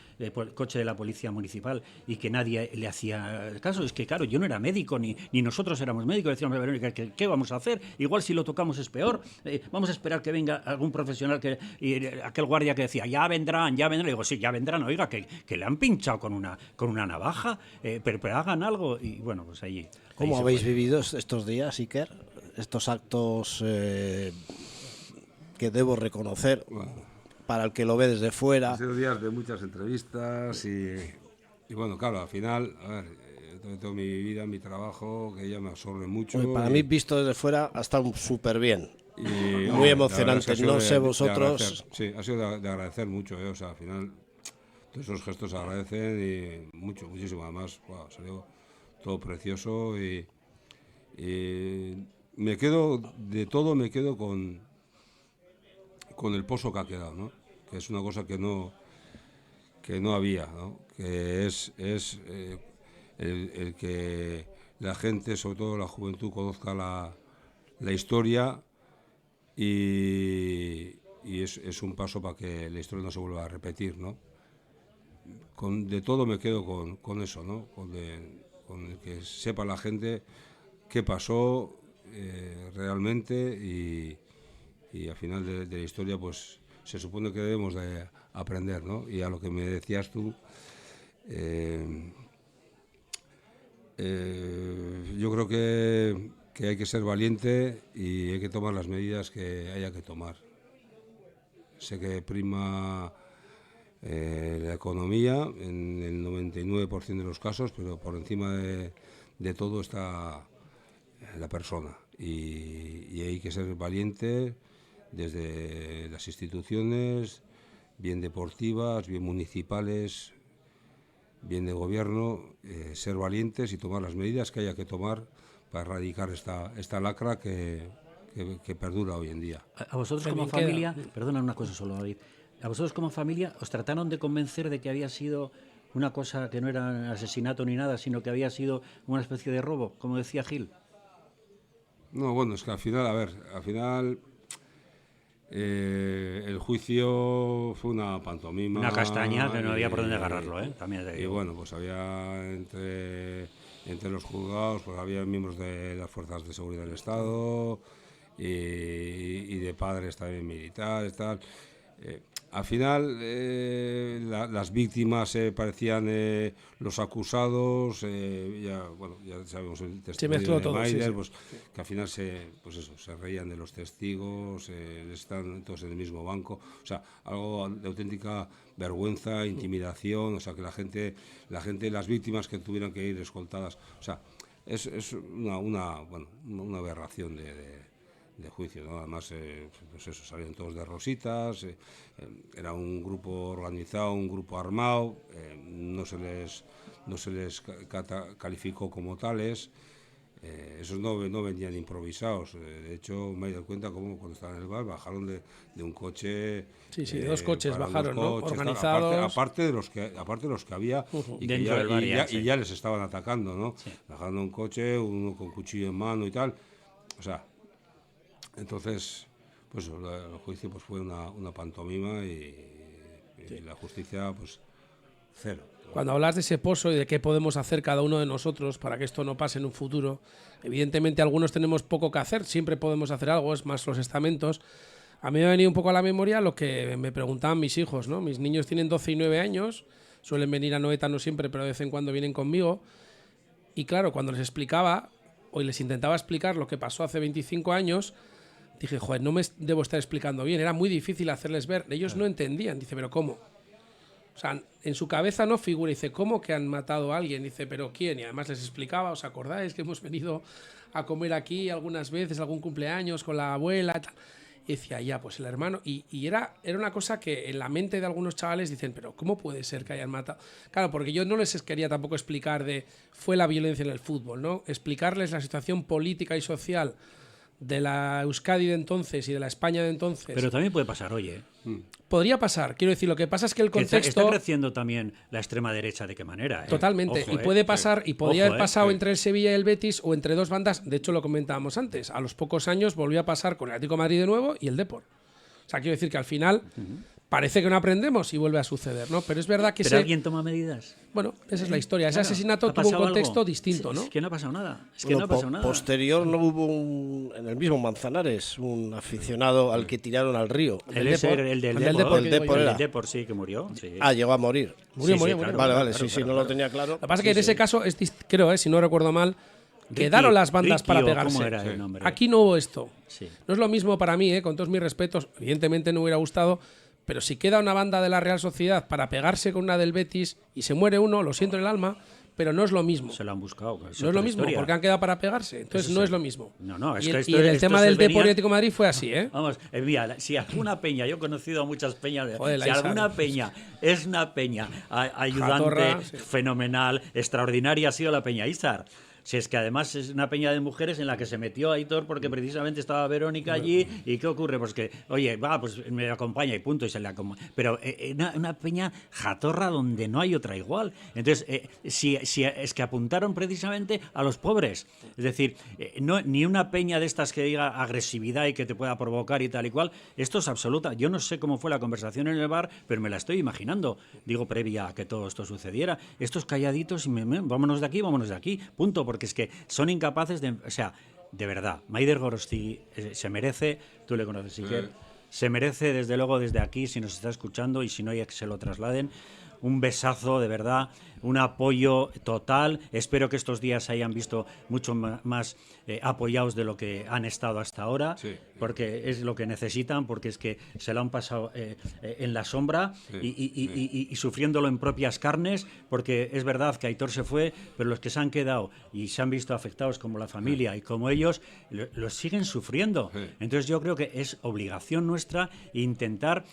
coche de la policía municipal, y que nadie le hacía caso. Es que claro, yo no era médico, ni nosotros éramos médicos. Decíamos, Verónica, ¿qué vamos a hacer? Igual si lo tocamos es peor. Vamos a esperar que venga algún profesional, y aquel guardia que decía, ya vendrán. Le digo, sí, ya vendrán, oiga, que le han pinchado con una navaja, pero hagan algo. Y bueno, pues allí. ¿Cómo habéis vivido estos días, Iker? Estos actos que debo reconocer, para el que lo ve desde fuera. Han sido días de muchas entrevistas y bueno, claro, al final, a ver, tengo mi vida, mi trabajo, que ya me absorbe mucho. Pues para mí, visto desde fuera, ha estado súper bien. Y muy emocionante. Es que no sé vosotros. Sí, ha sido de agradecer mucho, o sea, al final todos esos gestos se agradecen y muchísimo. Además, salió todo precioso y me quedo con el pozo que ha quedado, ¿no? Que es una cosa que no había, ¿no? Que es el que la gente, sobre todo la juventud, conozca la historia y es un paso para que la historia no se vuelva a repetir, ¿no? De todo me quedo con eso, ¿no? Con el que sepa la gente qué pasó realmente, y al final de la historia pues se supone que debemos de aprender, ¿no? Y a lo que me decías tú, yo creo que hay que ser valiente y hay que tomar las medidas que haya que tomar. sé que prima la economía en el 99% de los casos, pero por encima de todo está la persona. Y hay que ser valiente desde las instituciones, bien deportivas, bien municipales, bien de gobierno, ser valientes y tomar las medidas que haya que tomar para erradicar esta lacra que perdura hoy en día. A vosotros como familia, perdona una cosa solo, David, a vosotros como familia os trataron de convencer de que había sido una cosa que no era asesinato ni nada, sino que había sido una especie de robo, como decía Gil. No, bueno, es que al final el juicio fue una pantomima. Una castaña que no había por dónde agarrarlo, también te digo. Y bueno, pues había entre los juzgados, pues había miembros de las fuerzas de seguridad del Estado y de padres también militares, tal. Al final las víctimas parecían los acusados, ya sabemos el testimonio de Maider, pues, que al final se reían de los testigos, están todos en el mismo banco, o sea, algo de auténtica vergüenza, intimidación, o sea, que la gente, las víctimas que tuvieran que ir escoltadas, o sea, es una aberración de juicio, ¿no? Además, pues eso, salían todos de rositas, era un grupo organizado, un grupo armado, no se les calificó como tales, esos no venían improvisados, de hecho me he dado cuenta como cuando estaban en el bar bajaron de un coche, de dos coches bajaron, ¿no? Organizados, aparte de los que había y dentro del bar y ya les estaban atacando, ¿no? Sí. Bajaron de un coche, uno con cuchillo en mano y tal, o sea. Entonces, pues el juicio pues fue una pantomima y la justicia, pues, cero. Cuando hablas de ese pozo y de qué podemos hacer cada uno de nosotros para que esto no pase en un futuro, evidentemente algunos tenemos poco que hacer, siempre podemos hacer algo, es más los estamentos. A mí me ha venido un poco a la memoria lo que me preguntaban mis hijos, ¿no? Mis niños tienen 12 y 9 años, suelen venir a Noeta, no siempre, pero de vez en cuando vienen conmigo. Y claro, cuando les explicaba, o les intentaba explicar lo que pasó hace 25 años, dije, joder, no me debo estar explicando bien. Era muy difícil hacerles ver. Ellos no entendían. Dice, ¿pero cómo? O sea, en su cabeza no figura. Dice, ¿cómo que han matado a alguien? Dice, ¿pero quién? Y además les explicaba, ¿os acordáis que hemos venido a comer aquí algunas veces, algún cumpleaños con la abuela? Tal. Y decía, ya, pues el hermano... Y era una cosa que en la mente de algunos chavales dicen, ¿pero cómo puede ser que hayan matado? Claro, porque yo no les quería tampoco explicar fue la violencia en el fútbol, ¿no? Explicarles la situación política y social de la Euskadi de entonces y de la España de entonces. Pero también puede pasar, oye. Podría pasar, quiero decir, lo que pasa es que el contexto... Está creciendo también la extrema derecha, ¿de qué manera? Totalmente, ojo, y puede pasar, y podría haber pasado entre el Sevilla y el Betis o entre dos bandas, de hecho lo comentábamos antes, a los pocos años volvió a pasar con el Atlético de Madrid de nuevo y el Depor. O sea, quiero decir que al final... Parece que no aprendemos y vuelve a suceder, ¿no? Pero es verdad que... ¿Pero alguien toma medidas? Bueno, esa es la historia. Ese asesinato tuvo un contexto distinto, ¿no? Es que no ha pasado nada. Posterior no hubo en el mismo Manzanares un aficionado al que tiraron al río. El del Depor, sí, que murió. Sí. Llegó a morir. Murió. Claro. Vale, sí, no lo tenía claro. Lo que pasa es que en ese caso, creo, si no recuerdo mal, quedaron las bandas para pegarse. ¿Cómo era el nombre? Aquí no hubo esto. Sí. No es lo mismo para mí, con todos mis respetos. Evidentemente no hubiera gustado... Pero si queda una banda de la Real Sociedad para pegarse con una del Betis y se muere uno, lo siento en el alma, pero no es lo mismo. Se lo han buscado. No es lo mismo, porque han quedado para pegarse. Entonces no es lo mismo. No, es y que y el tema del Depor y Atlético de Madrid fue así, ¿eh? Vamos, mira, si alguna peña, yo he conocido a muchas peñas, Joder, si alguna peña es una peña ayudante, Jatorra, fenomenal, extraordinaria, ha sido la peña Izar. Si es que además es una peña de mujeres en la que se metió Aitor porque precisamente estaba Verónica allí. ¿Y qué ocurre? Pues que, oye, pues me acompaña y punto. Y se le acompaña. Pero una peña jatorra donde no hay otra igual. Entonces, si es que apuntaron precisamente a los pobres. Es decir, ni una peña de estas que diga agresividad y que te pueda provocar y tal y cual. Esto es absoluta. Yo no sé cómo fue la conversación en el bar, pero me la estoy imaginando. Digo, previa a que todo esto sucediera. Estos calladitos y vámonos de aquí, punto. Porque es que son incapaces de... O sea, de verdad, Maider Gorostegui se merece, tú le conoces, Iker, se merece desde luego desde aquí, si nos está escuchando y si no, ya que se lo trasladen, un besazo de verdad un apoyo total. Espero que estos días se hayan visto mucho más apoyados de lo que han estado hasta ahora, Sí. porque es lo que necesitan, porque es que se lo han pasado en la sombra y sufriéndolo en propias carnes, porque es verdad que Aitor se fue, pero los que se han quedado y se han visto afectados, como la familia y como ellos, los siguen sufriendo. Sí. Entonces yo creo que es obligación nuestra intentar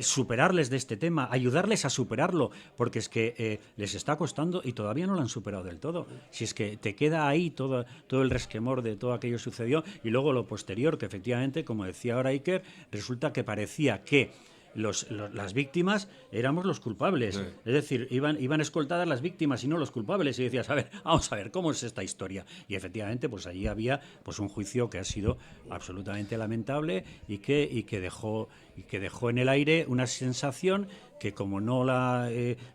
superarles de este tema, ayudarles a superarlo, porque es que les está costando y todavía no lo han superado del todo. Si es que te queda ahí todo el resquemor de todo aquello que sucedió, y luego lo posterior, que efectivamente, como decía ahora Iker, resulta que parecía que las víctimas éramos los culpables. Sí. Es decir, iban escoltadas las víctimas y no los culpables. Y decías, vamos a ver, ¿cómo es esta historia? Y efectivamente, pues allí había pues un juicio que ha sido absolutamente lamentable y que dejó en el aire una sensación que, como no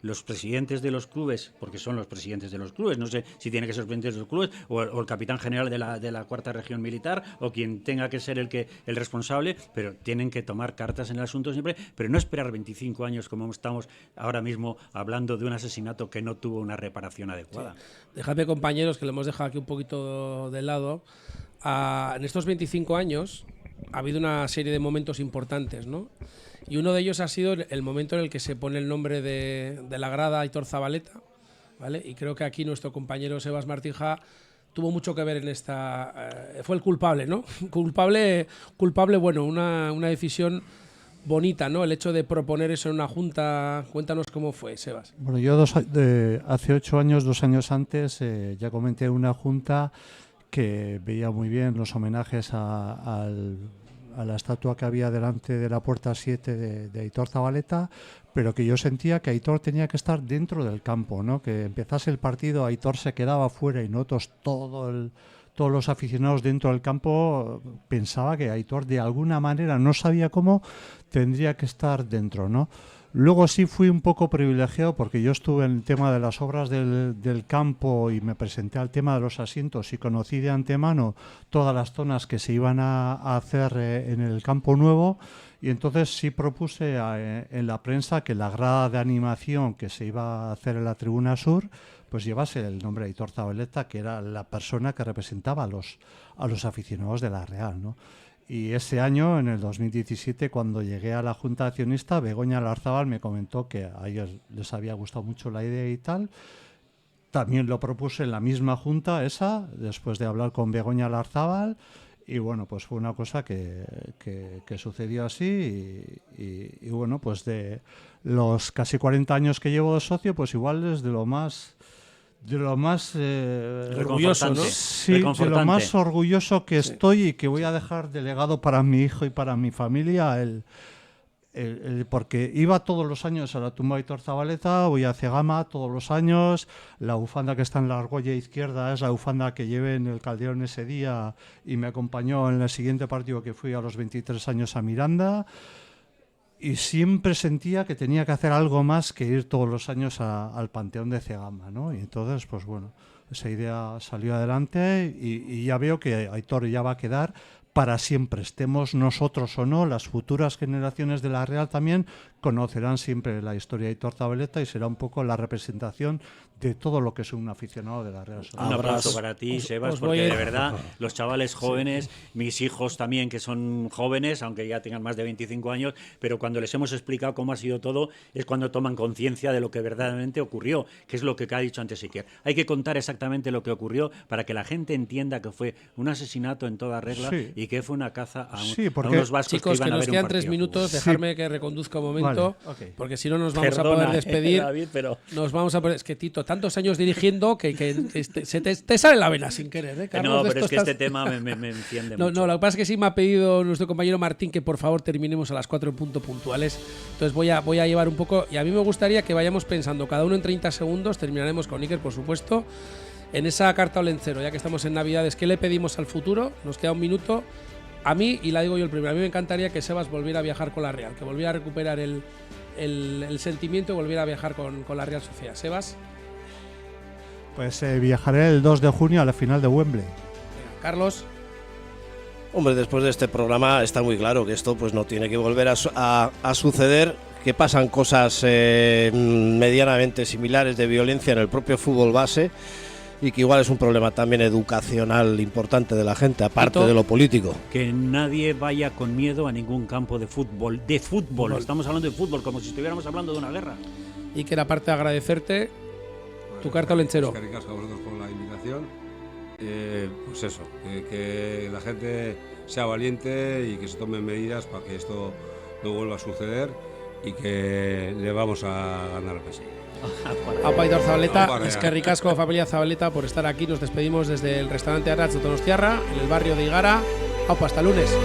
los presidentes de los clubes, porque son los presidentes de los clubes, no sé si tiene que ser los presidentes de los clubes o el capitán general de la cuarta región militar o quien tenga que ser el responsable, pero tienen que tomar cartas en el asunto siempre, pero no esperar 25 años como estamos ahora mismo hablando de un asesinato que no tuvo una reparación adecuada. Sí. Dejadme, compañeros, que lo hemos dejado aquí un poquito de lado. En estos 25 años ha habido una serie de momentos importantes, ¿no? Y uno de ellos ha sido el momento en el que se pone el nombre de la grada a Aitor Zabaleta, ¿vale? Y creo que aquí nuestro compañero Sebas Martija tuvo mucho que ver en esta... fue el culpable, ¿no? Culpable, bueno, una decisión bonita, ¿no? El hecho de proponer eso en una junta. Cuéntanos cómo fue, Sebas. Bueno, yo hace 8 años, 2 años antes, ya comenté en una junta que veía muy bien los homenajes a la estatua que había delante de la puerta 7 de Aitor Zabaleta, pero que yo sentía que Aitor tenía que estar dentro del campo, ¿no? Que empezase el partido, Aitor se quedaba fuera y nosotros todos los aficionados dentro del campo pensaba que Aitor de alguna manera, no sabía cómo, tendría que estar dentro, ¿no? Luego sí fui un poco privilegiado porque yo estuve en el tema de las obras del campo y me presenté al tema de los asientos y conocí de antemano todas las zonas que se iban a hacer en el campo nuevo, y entonces sí propuse en la prensa que la grada de animación que se iba a hacer en la tribuna sur pues llevase el nombre de Aitor Zabaleta, que era la persona que representaba a los aficionados de la Real, ¿no? Y ese año, en el 2017, cuando llegué a la Junta Accionista, Begoña Larzábal me comentó que a ellos les había gustado mucho la idea y tal. También lo propuse en la misma Junta esa, después de hablar con Begoña Larzábal. Y bueno, pues fue una cosa que sucedió así. Y bueno, pues de los casi 40 años que llevo de socio, pues igual es de lo más orgulloso, ¿no? Sí, de lo más orgulloso que estoy y que voy a dejar de legado para mi hijo y para mi familia, porque iba todos los años a la tumba de Aitor Zabaleta, voy a Cegama todos los años, la bufanda que está en la argolla izquierda es la bufanda que llevé en el Calderón ese día y me acompañó en el siguiente partido que fui a los 23 años a Miranda. Y siempre sentía que tenía que hacer algo más que ir todos los años al Panteón de Cegama, ¿no? Y entonces, pues bueno, esa idea salió adelante y ya veo que Aitor ya va a quedar para siempre, estemos nosotros o no. Las futuras generaciones de la Real también conocerán siempre la historia de Aitor Zabaleta y será un poco la representación de todo lo que es un aficionado de la Real Sociedad. Un aplauso para ti, Sebas, porque de verdad los chavales jóvenes, mis hijos también que son jóvenes, aunque ya tengan más de 25 años, pero cuando les hemos explicado cómo ha sido todo, es cuando toman conciencia de lo que verdaderamente ocurrió, que es lo que ha dicho antes Iker. Hay que contar exactamente lo que ocurrió para que la gente entienda que fue un asesinato en toda regla y que fue una caza a unos vascos. Chicos, que iban nos a ver quedan un 3 minutos, dejarme que reconduzca un momento, vale, porque si no nos vamos a poder despedir. David, pero... Nos vamos a poner... Es que, Tito, tantos años dirigiendo que se te sale la vena sin querer, Carlos, no, pero es que este tema me enciende mucho. No, lo que pasa es que sí me ha pedido nuestro compañero Martín que por favor terminemos a las 4 en punto puntuales. Entonces voy a llevar un poco, y a mí me gustaría que vayamos pensando cada uno en 30 segundos, terminaremos con Iker, por supuesto, en esa carta Olencero, ya que estamos en Navidades. ¿Qué le pedimos al futuro? Nos queda un minuto. A mí, y la digo yo el primero, a mí me encantaría que Sebas volviera a viajar con la Real, que volviera a recuperar el sentimiento y volviera a viajar con la Real Sociedad. Sebas. Pues viajaré el 2 de junio a la final de Wembley. Carlos. Hombre, después de este programa está muy claro que esto pues no tiene que volver a suceder, que pasan cosas medianamente similares de violencia en el propio fútbol base y que igual es un problema también educacional importante de la gente, aparte de lo político. Que nadie vaya con miedo a ningún campo de fútbol. De fútbol, estamos hablando de fútbol, como si estuviéramos hablando de una guerra. Y que era parte de agradecerte tu carta olenchero. Es que ricasco a vosotros por la invitación. Pues eso, que la gente sea valiente y que se tomen medidas para que esto no vuelva a suceder y que le vamos a ganar al PSG. Apa Aitor Zabaleta, es que ricasco familia Zabaleta por estar aquí. Nos despedimos desde el restaurante Arratz de Donostiarra, en el barrio de Igara. Apa, hasta lunes.